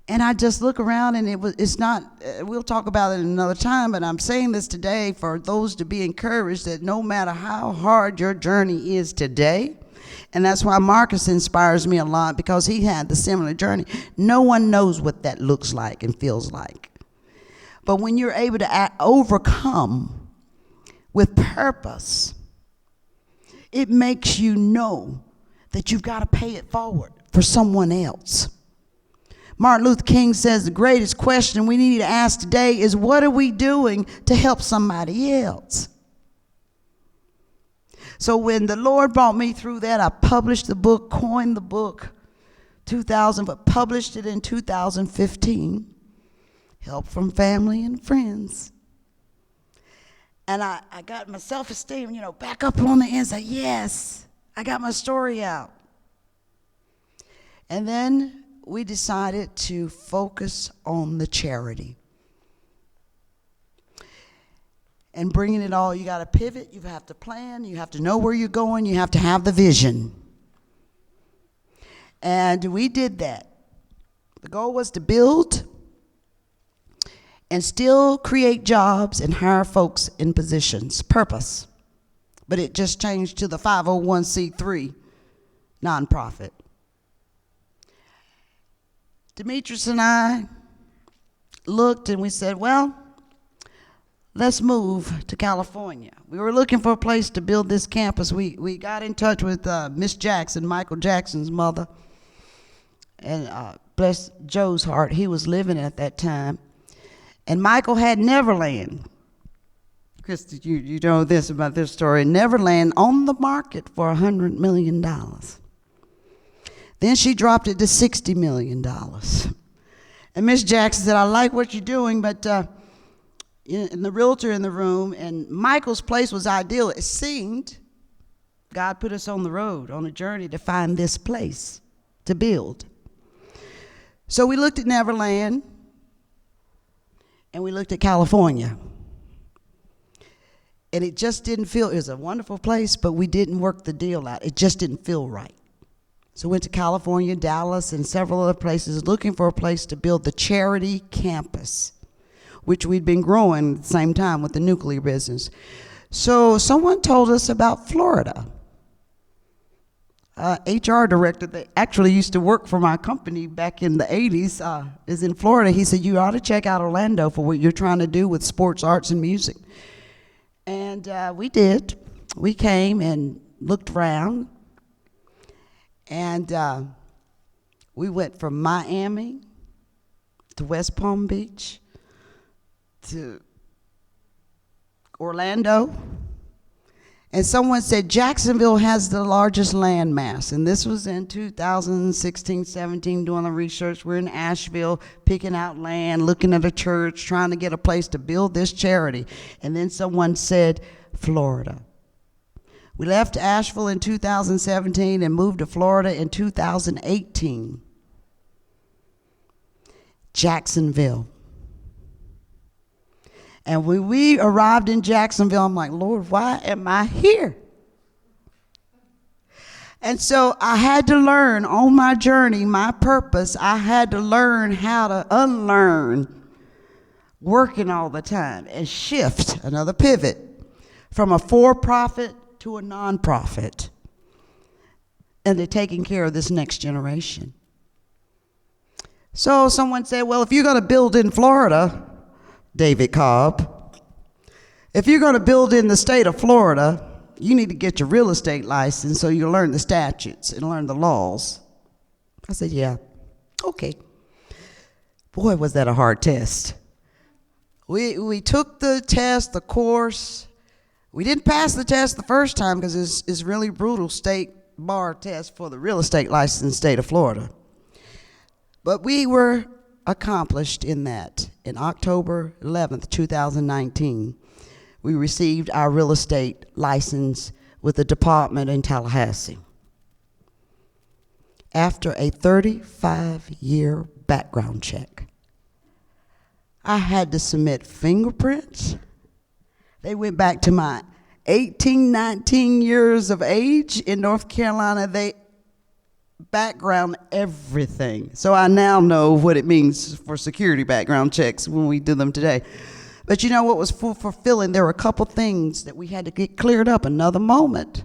And I just look around, and it's not, we'll talk about it another time, but I'm saying this today for those to be encouraged that no matter how hard your journey is today, and that's why Marcus inspires me a lot, because he had the similar journey. No one knows what that looks like and feels like. But when you're able to overcome with purpose, it makes you know that you've got to pay it forward for someone else. Martin Luther King says the greatest question we need to ask today is, what are we doing to help somebody else? So when the Lord brought me through that, I published the book, coined the book, 2000, but published it in 2015. Help from family and friends. And I got my self-esteem, back up on the inside. Yes, I got my story out. And then we decided to focus on the charity. And bringing it all, you got to pivot, you have to plan, you have to know where you're going, you have to have the vision. And we did that. The goal was to build and still create jobs and hire folks in positions, purpose. But it just changed to the 501c3 nonprofit. Demetrius and I looked and we said, well, let's move to California. We were looking for a place to build this campus. We got in touch with Miss Jackson, Michael Jackson's mother, and bless Joe's heart, he was living at that time. And Michael had Neverland. Christy, you know this about this story. Neverland on the market for $100 million. Then she dropped it to $60 million. And Miss Jackson said, I like what you're doing, but and the realtor in the room, and Michael's place was ideal. It seemed God put us on the road, on a journey to find this place to build. So we looked at Neverland, and we looked at California. And it just didn't feel, it was a wonderful place, but we didn't work the deal out. It just didn't feel right. So went to California, Dallas, and several other places looking for a place to build the charity campus, which we'd been growing at the same time with the nuclear business. So someone told us about Florida. HR director that actually used to work for my company back in the 80s is in Florida. He said, you ought to check out Orlando for what you're trying to do with sports, arts, and music. And we did. We came and looked around. And we went from Miami to West Palm Beach to Orlando. And someone said Jacksonville has the largest land mass. And this was in 2016, 17, doing the research. We're in Asheville, picking out land, looking at a church, trying to get a place to build this charity. And then someone said Florida. We left Asheville in 2017 and moved to Florida in 2018. Jacksonville. And when we arrived in Jacksonville, I'm like, Lord, why am I here? And so I had to learn on my journey, my purpose, I had to learn how to unlearn working all the time and shift, another pivot, from a for-profit to a nonprofit, and they're taking care of this next generation. So someone said, well, if you're going to build in Florida, David Cobb, if you're going to build in the state of Florida, you need to get your real estate license so you learn the statutes and learn the laws. I said, yeah, okay. Boy, was that a hard test. We took the test, the course. We didn't pass the test the first time because it's really brutal state bar test for the real estate license in the state of Florida. But we were accomplished in that. In October 11th, 2019, we received our real estate license with the department in Tallahassee. After a 35-year background check, I had to submit fingerprints. They went back to my 18, 19 years of age in North Carolina. They background everything. So I now know what it means for security background checks when we do them today. But you know what was fulfilling? There were a couple things that we had to get cleared up. Another moment.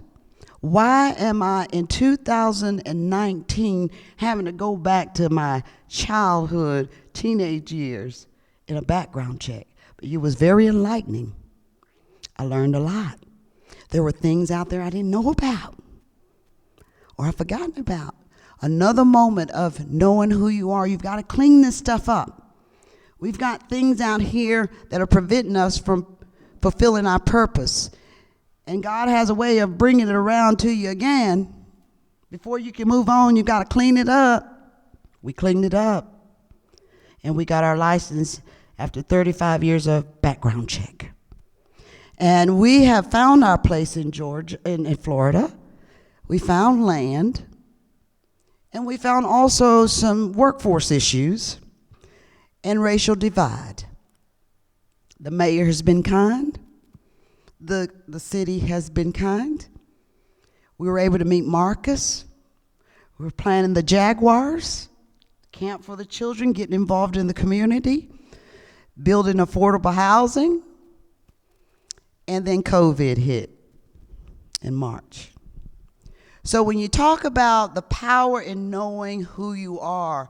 Why am I in 2019 having to go back to my childhood, teenage years in a background check? But it was very enlightening. I learned a lot. There were things out there I didn't know about or I've forgotten about. Another moment of knowing who you are. You've got to clean this stuff up. We've got things out here that are preventing us from fulfilling our purpose. And God has a way of bringing it around to you again. Before you can move on, you got to clean it up. We cleaned it up. And we got our license after 35 years of background check. And we have found our place in Georgia, in Florida. We found land. And we found also some workforce issues and racial divide. The mayor has been kind. The city has been kind. We were able to meet Marcus. We were planning the Jaguars, camp for the children, getting involved in the community, building affordable housing, and then COVID hit in March. So when you talk about the power in knowing who you are,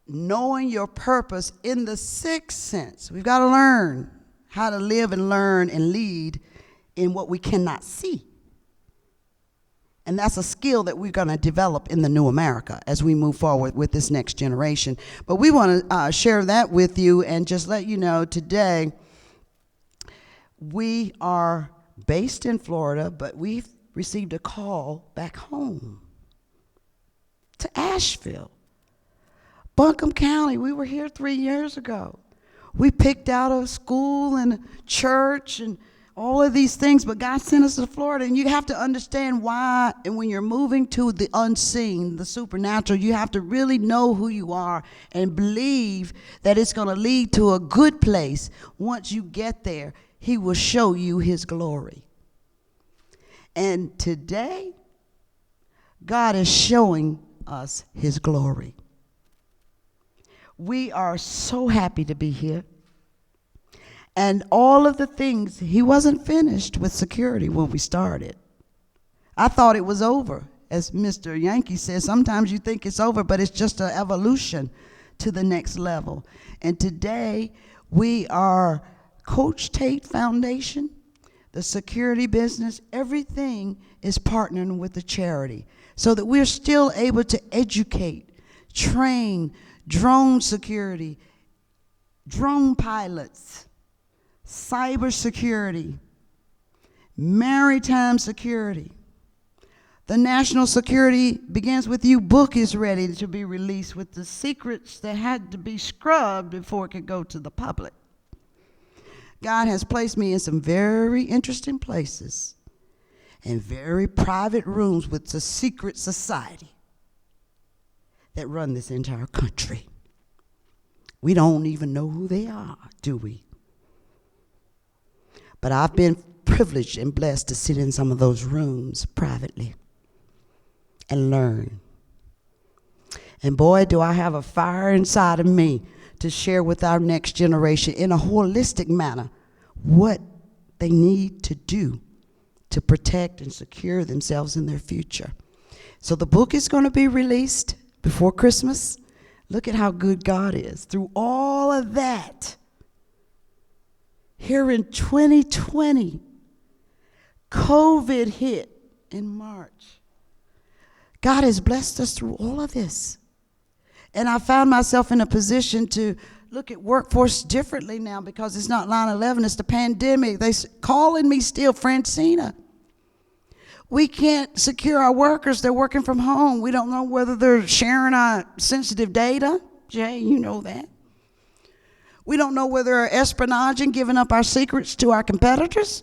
knowing your purpose in the sixth sense, we've got to learn how to live and learn and lead in what we cannot see. And that's a skill that we're going to develop in the new America as we move forward with this next generation. But we want to share that with you and just let you know today we are based in Florida, but we've received a call back home to Asheville, Buncombe County. We were here 3 years ago. We picked out a school and a church and all of these things, but God sent us to Florida, and you have to understand why. And when you're moving to the unseen, the supernatural, you have to really know who you are and believe that it's going to lead to a good place. Once you get there, He will show you His glory. And today, God is showing us His glory. We are so happy to be here. And all of the things, He wasn't finished with security when we started. I thought it was over. As Mr. Yankee says, sometimes you think it's over, but it's just an evolution to the next level. And today, we are Coach Tate Foundation, the security business, everything is partnering with the charity so that we're still able to educate, train drone security, drone pilots, cybersecurity, maritime security. The National Security Begins With You book is ready to be released with the secrets that had to be scrubbed before it could go to the public. God has placed me in some very interesting places and very private rooms with the secret society that run this entire country. We don't even know who they are, do we? But I've been privileged and blessed to sit in some of those rooms privately and learn. And boy, do I have a fire inside of me to share with our next generation in a holistic manner what they need to do to protect and secure themselves in their future. So the book is going to be released before Christmas. Look at how good God is. Through all of that, here in 2020, COVID hit in March. God has blessed us through all of this. And I found myself in a position to look at workforce differently now because it's not 9/11, it's the pandemic. They're calling me still, Phrantceena. We can't secure our workers. They're working from home. We don't know whether they're sharing our sensitive data. Jay, you know that. We don't know whether they're espionaging, giving up our secrets to our competitors.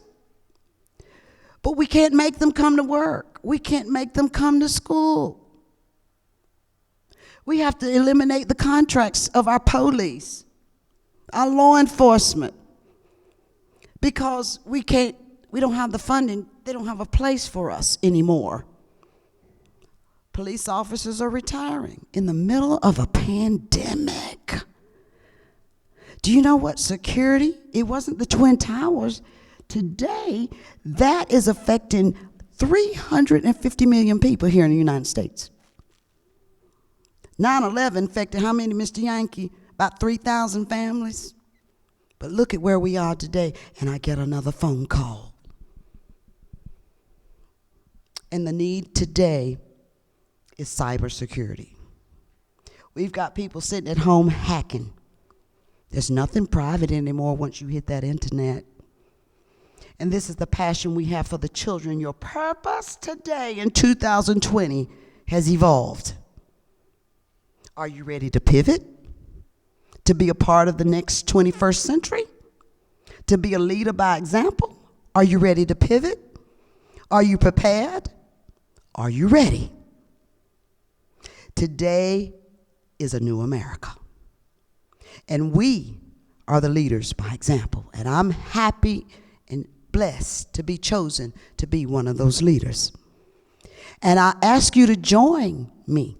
But we can't make them come to work. We can't make them come to school. We have to eliminate the contracts of our police, our law enforcement, because we don't have the funding. They don't have a place for us anymore. Police officers are retiring in the middle of a pandemic. Do you know what security? It wasn't the Twin Towers. Today, that is affecting 350 million people here in the United States. 9/11 affected how many, Mr. Yankee? About 3,000 families. But look at where we are today, and I get another phone call. And the need today is cybersecurity. We've got people sitting at home hacking. There's nothing private anymore once you hit that internet. And this is the passion we have for the children. Your purpose today in 2020 has evolved. Are you ready to pivot? To be a part of the next 21st century? To be a leader by example? Are you ready to pivot? Are you prepared? Are you ready? Today is a new America. And we are the leaders by example. And I'm happy and blessed to be chosen to be one of those leaders. And I ask you to join me.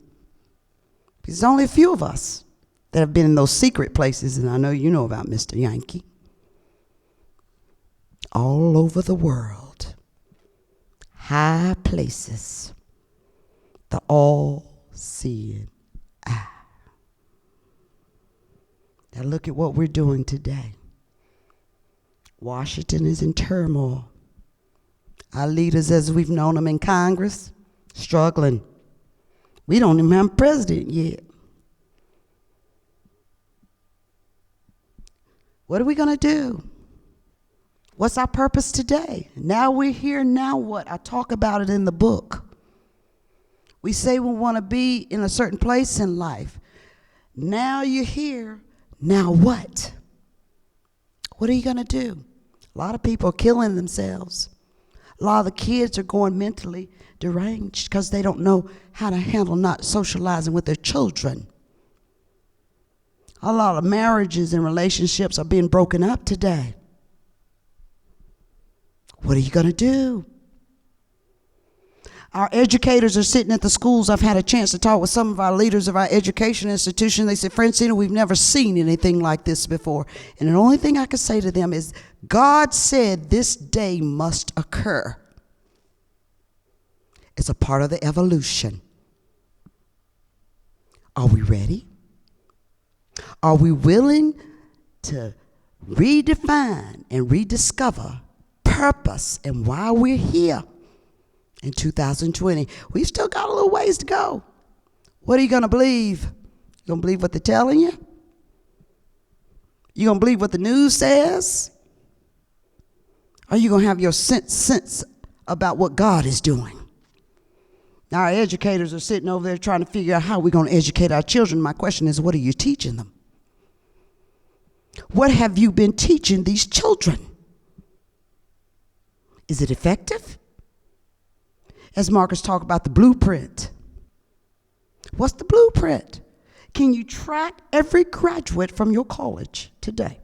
There's only a few of us that have been in those secret places, and I know you know about Mr. Yankee. All over the world, high places, the all-seeing eye. Now look at what we're doing today. Washington is in turmoil. Our leaders, as we've known them in Congress, struggling. We don't even have a president yet. What are we going to do? What's our purpose today? Now we're here, now what? I talk about it in the book. We say we want to be in a certain place in life. Now you're here, now what? What are you going to do? A lot of people are killing themselves. A lot of the kids are going mentally deranged because they don't know how to handle not socializing with their children. A lot of marriages and relationships are being broken up today. What are you going to do? Our educators are sitting at the schools. I've had a chance to talk with some of our leaders of our education institution. They said, Phrantceena, we've never seen anything like this before. And the only thing I can say to them is, God said this day must occur. It's a part of the evolution. Are we ready? Are we willing to redefine and rediscover purpose and why we're here in 2020? We've still got a little ways to go. What are you going to believe? You going to believe what they're telling you? You going to believe what the news says? Are you going to have your sense about what God is doing? Now, our educators are sitting over there trying to figure out how we're going to educate our children. My question is, what are you teaching them? What have you been teaching these children? Is it effective? As Marcus talked about the blueprint. What's the blueprint? Can you track every graduate from your college today?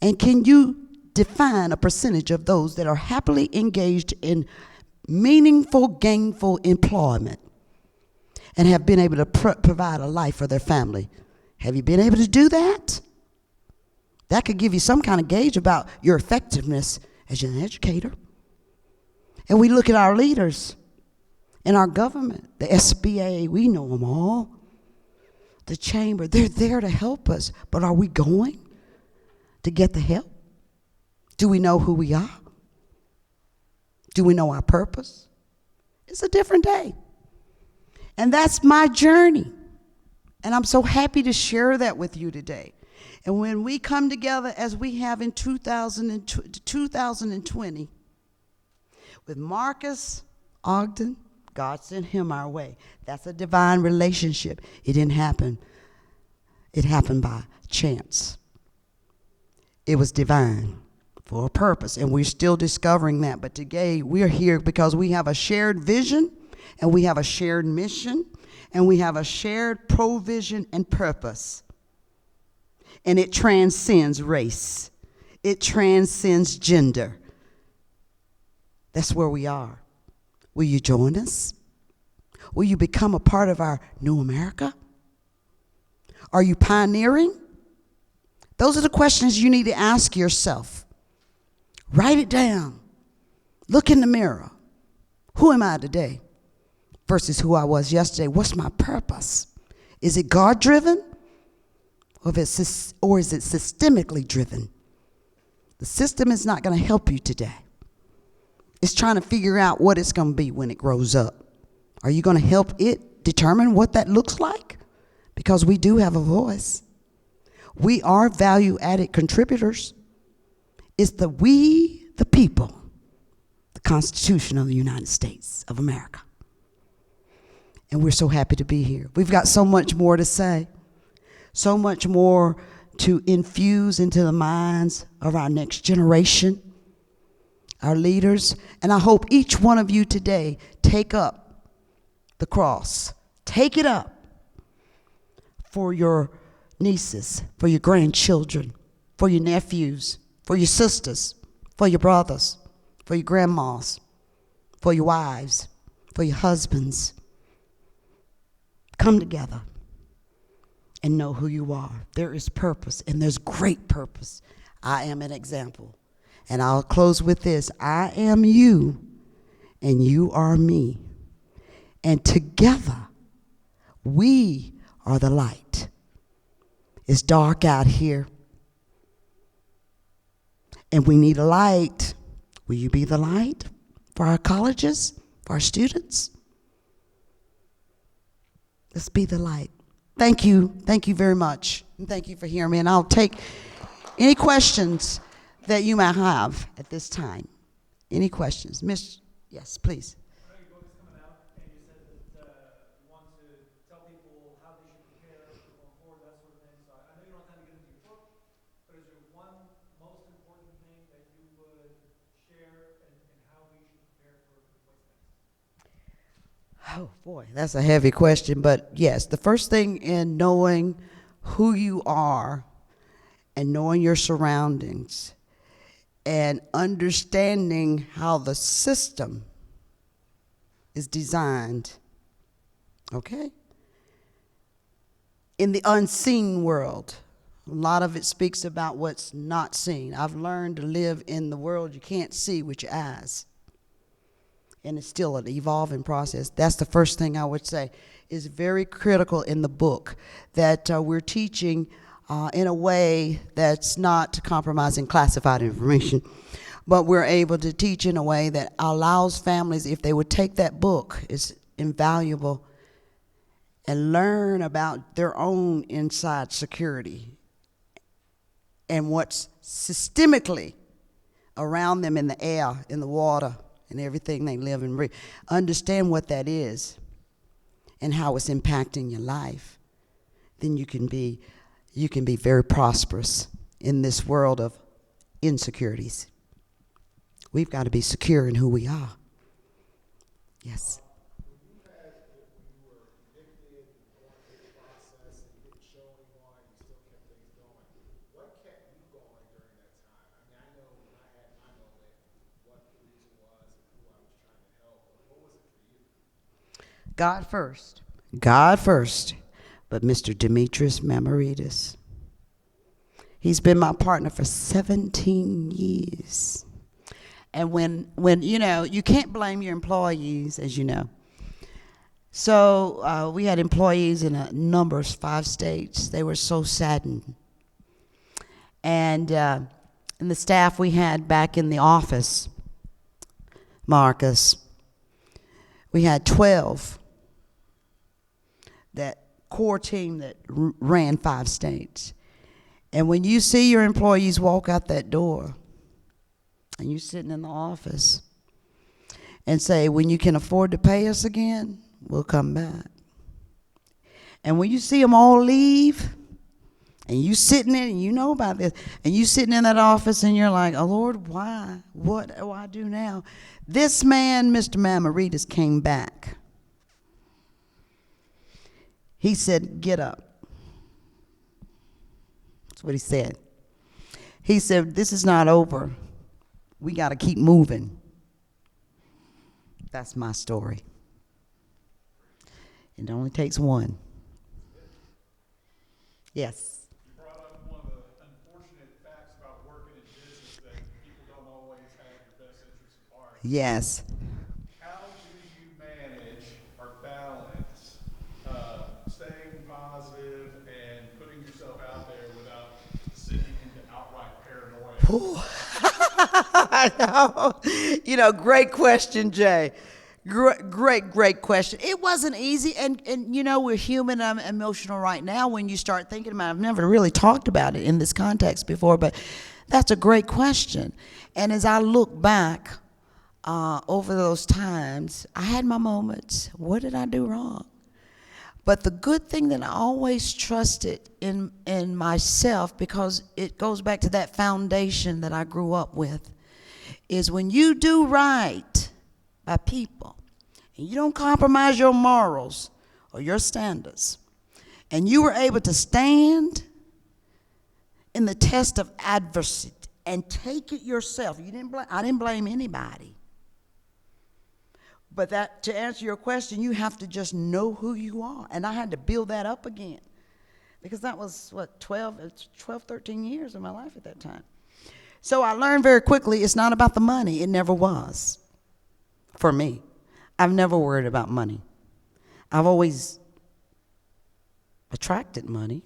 And can you define a percentage of those that are happily engaged in meaningful, gainful employment and have been able to provide a life for their family? Have you been able to do that? That could give you some kind of gauge about your effectiveness as an educator. And we look at our leaders in our government, the SBA, we know them all. The chamber, they're there to help us. But are we going to get the help? Do we know who we are? Do we know our purpose? It's a different day. And that's my journey. And I'm so happy to share that with you today. And when we come together as we have in 2020 with Marcus Ogden, God sent him our way. That's a divine relationship. It didn't happen. It happened by chance. It was divine for a purpose, and we're still discovering that. But today we're here because we have a shared vision, and we have a shared mission, and we have a shared provision and purpose. And it transcends race. It transcends gender. That's where we are. Will you join us? Will you become a part of our new America? Are you pioneering? Those are the questions you need to ask yourself. Write it down. Look in the mirror. Who am I today versus who I was yesterday? What's my purpose? Is it God-driven? Or is it systemically driven? The system is not going to help you today. It's trying to figure out what it's going to be when it grows up. Are you going to help it determine what that looks like? Because we do have a voice. We are value-added contributors. It's the we, the people. people, the Constitution of the United States of America. And we're so happy to be here. We've got so much more to say, so much more to infuse into the minds of our next generation, our leaders. And I hope each one of you today take up the cross. Take it up for your nieces, for your grandchildren, for your nephews, for your sisters, for your brothers, for your grandmas, for your wives, for your husbands. Come together and know who you are. There is purpose, and there's great purpose. I am an example. And I'll close with this. I am you, and you are me. And together, we are the light. It's dark out here, and we need a light. Will you be the light for our colleges, for our students? Let's be the light. Thank you. Thank you very much. And thank you for hearing me. And I'll take any questions that you might have at this time. Any questions? Miss, yes, please. I know your book is coming out, and you said that you want to tell people how they should prepare for going forward, that sort of thing. So I know you don't have time to get into your book, but is there one most important thing that you would share and how we should prepare for what's next? Oh, boy, that's a heavy question. But yes, the first thing in knowing who you are and knowing your surroundings and understanding how the system is designed, okay? In the unseen world, a lot of it speaks about what's not seen. I've learned to live in the world you can't see with your eyes. And it's still an evolving process. That's the first thing I would say is very critical in the book, that we're teaching in a way that's not compromising classified information, but we're able to teach in a way that allows families, if they would take that book, it's invaluable, and learn about their own inside security and what's systemically around them in the air, in the water, and everything they live and breathe. Understand what that is and how it's impacting your life. Then you can be very prosperous in this world of insecurities. We've got to be secure in who we are. Yes. When you were evicted and going through the process and you didn't show anyone, you still kept things going. What kept you going during that time? I mean, I know when I had my moment, what the reason was and who I was trying to help, but what was it for you? God first. God first. But Mr. Demetrius Mammaridis, he's been my partner for 17 years. And when you know, you can't blame your employees, as you know. So we had employees in a number of 5 states. They were so saddened. And the staff we had back in the office, Marcus, we had 12, that core team that ran 5 states. And when you see your employees walk out that door, and you're sitting in the office and say, when you can afford to pay us again, we'll come back. And when you see them all leave, and you sitting in, and you know about this, and you sitting in that office and you're like, oh Lord, why? What do I do now? This man, Mr. Mammaridis, came back. He said, get up. That's what he said. He said, this is not over. We got to keep moving. That's my story. It only takes one. Yes. You brought up one of the unfortunate facts about working in business, that people don't always have your best interests at heart. Yes. How do you manage or balance staying positive and putting yourself out there without sinking into outright paranoia? I know. You know, great question, Jay. Great question. It wasn't easy, and you know, we're human. I'm emotional right now when you start thinking about it. I've never really talked about it in this context before, but that's a great question. And as I look back over those times, I had my moments. What did I do wrong? But the good thing that I always trusted in myself, because it goes back to that foundation that I grew up with, is when you do right by people, and you don't compromise your morals or your standards, and you were able to stand in the test of adversity and take it yourself. I didn't blame anybody. But that, to answer your question, you have to just know who you are. And I had to build that up again, because that was, 12, 13 years of my life at that time. So I learned very quickly it's not about the money. It never was for me. I've never worried about money. I've always attracted money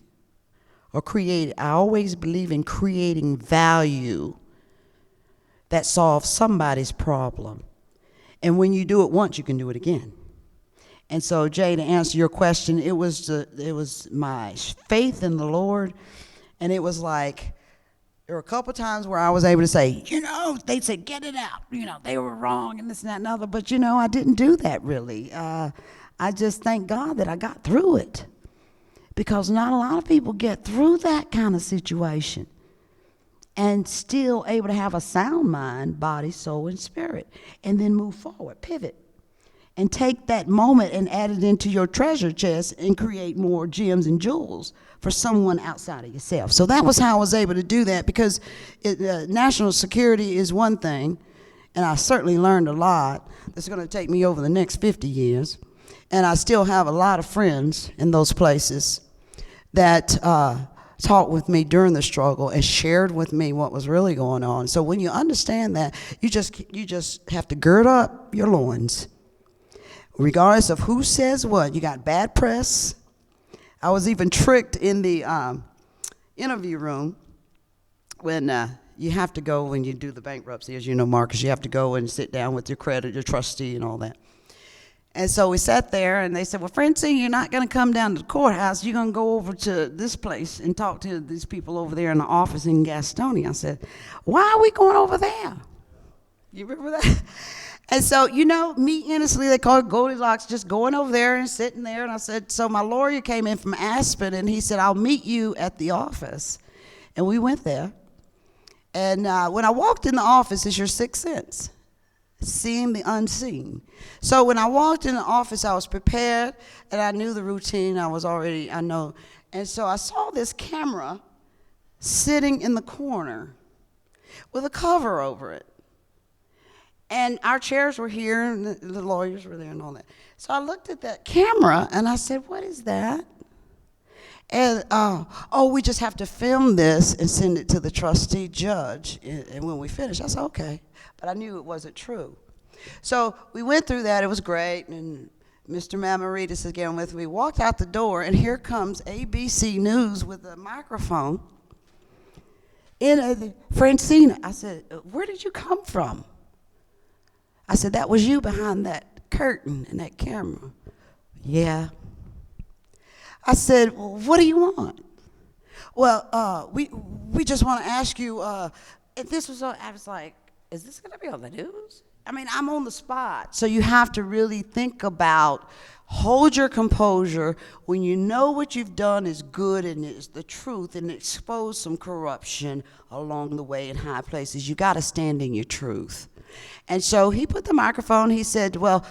or created. I always believe in creating value that solves somebody's problem. And when you do it once, you can do it again. And so, Jay, to answer your question, it was my faith in the Lord, and it was like, there were a couple times where I was able to say, they said, get it out. They were wrong and this and that and other. But, I didn't do that really. I just thank God that I got through it, because not a lot of people get through that kind of situation and still able to have a sound mind, body, soul, and spirit, and then move forward, pivot, and take that moment and add it into your treasure chest and create more gems and jewels for someone outside of yourself. So that was how I was able to do that, because national security is one thing, and I certainly learned a lot that's going to take me over the next 50 years, and I still have a lot of friends in those places that talked with me during the struggle and shared with me what was really going on. So when you understand that, you just have to gird up your loins, regardless of who says what. You got bad press. I was even tricked in the interview room when you have to go, when you do the bankruptcy, as you know, Marcus, you have to go and sit down with your creditor, trustee, and all that. And so we sat there, and they said, well, Phrantceena, you're not going to come down to the courthouse. You're going to go over to this place and talk to these people over there in the office in Gastonia. I said, why are we going over there? You remember that? And so, me innocently, they call it Goldilocks, just going over there and sitting there. And I said, so my lawyer came in from Aspen, and he said, I'll meet you at the office. And we went there. And when I walked in the office, it's your sixth sense, seeing the unseen. So when I walked in the office, I was prepared, and I knew the routine. I know. And so I saw this camera sitting in the corner with a cover over it. And our chairs were here, and the lawyers were there and all that. So I looked at that camera, and I said, what is that? And, we just have to film this and send it to the trustee judge. And when we finish, I said, okay. But I knew it wasn't true. So we went through that. It was great. And Mr. Mamaritis again with me. Walked out the door, and here comes ABC News with a microphone in Phrantceena. I said, where did you come from? I said, that was you behind that curtain and that camera. Yeah. I said, well, what do you want? Well, we just want to ask you, if this was I was like, is this going to be on the news? I mean, I'm on the spot. So you have to really think about, hold your composure when you know what you've done is good and is the truth, and expose some corruption along the way in high places. You got to stand in your truth. And so he put the microphone, he said, well,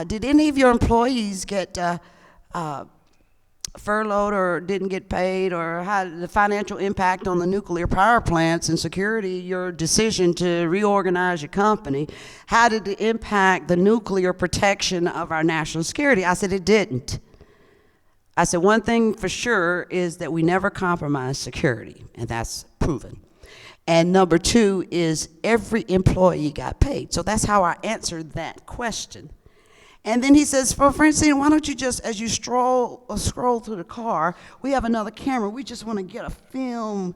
did any of your employees get furloughed or didn't get paid, or how the financial impact on the nuclear power plants and security, your decision to reorganize your company, how did it impact the nuclear protection of our national security? I said, it didn't. I said, one thing for sure is that we never compromise security, and that's proven. And number two is every employee got paid. So that's how I answered that question. And then he says, well, Phrantceena, why don't you just, as you scroll through the car, we have another camera. We just want to get a film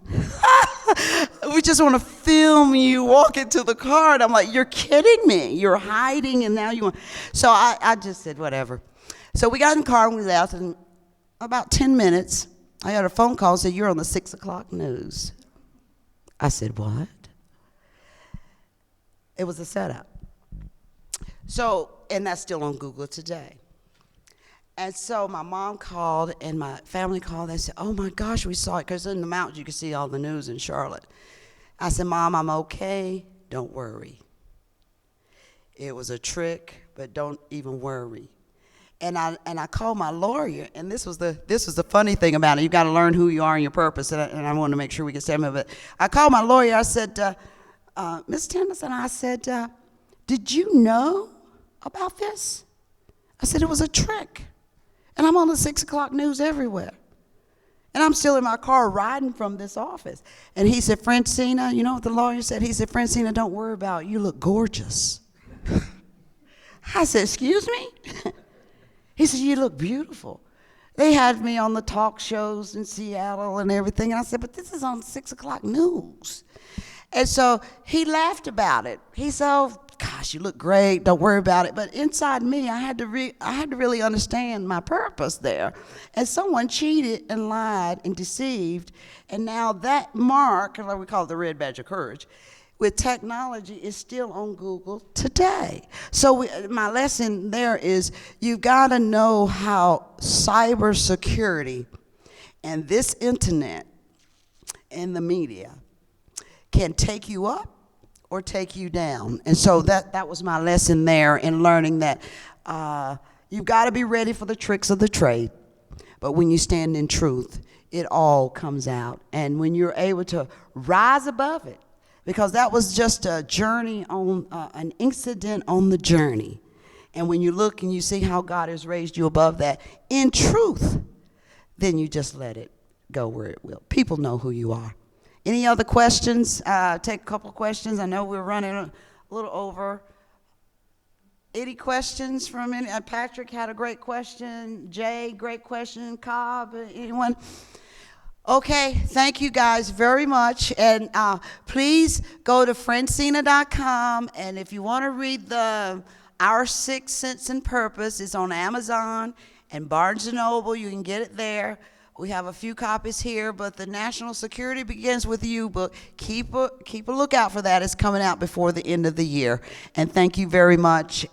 We just want to film you walking to the car. And I'm like, you're kidding me. You're hiding, and now you want. So I just said, whatever. So we got in the car and we left. And about 10 minutes, I got a phone call and said, you're on the 6 o'clock news. I said, what? It was a setup. So, and that's still on Google today. And so my mom called and my family called. They said, oh my gosh, we saw it. Because in the mountains, you can see all the news in Charlotte. I said, Mom, I'm okay. Don't worry. It was a trick, but don't even worry. And I called my lawyer, and this was the funny thing about it. You got to learn who you are and your purpose, and I want to make sure we get some of it. I called my lawyer. I said, Ms. Tennyson, I said, did you know about this? I said, it was a trick. And I'm on the 6 o'clock news everywhere. And I'm still in my car riding from this office. And he said, Phrantceena, you know what the lawyer said? He said, Phrantceena, don't worry about it. You look gorgeous. I said, excuse me? He said, you look beautiful. They had me on the talk shows in Seattle and everything. And I said, but this is on 6 o'clock news. And so he laughed about it. He said, oh, gosh, you look great. Don't worry about it. But inside me, I had to really understand my purpose there. And someone cheated and lied and deceived. And now that mark, like we call it the red badge of courage, with technology is still on Google today. So my lesson there is you've got to know how cybersecurity and this internet and the media can take you up or take you down. And so that was my lesson there in learning that you've got to be ready for the tricks of the trade. But when you stand in truth, it all comes out. And when you're able to rise above it, because that was just a journey on, an incident on the journey. And when you look and you see how God has raised you above that in truth, then you just let it go where it will. People know who you are. Any other questions? Take a couple questions. I know we're running a little over. Any questions from any? Patrick had a great question. Jay, great question. Cobb, anyone? Okay, thank you guys very much. And please go to Phrantceena.com. And if you want to read Our 6 Cents in Purpose, it's on Amazon and Barnes & Noble. You can get it there. We have a few copies here, but the National Security Begins With You book, keep a lookout for that. It's coming out before the end of the year. And thank you very much.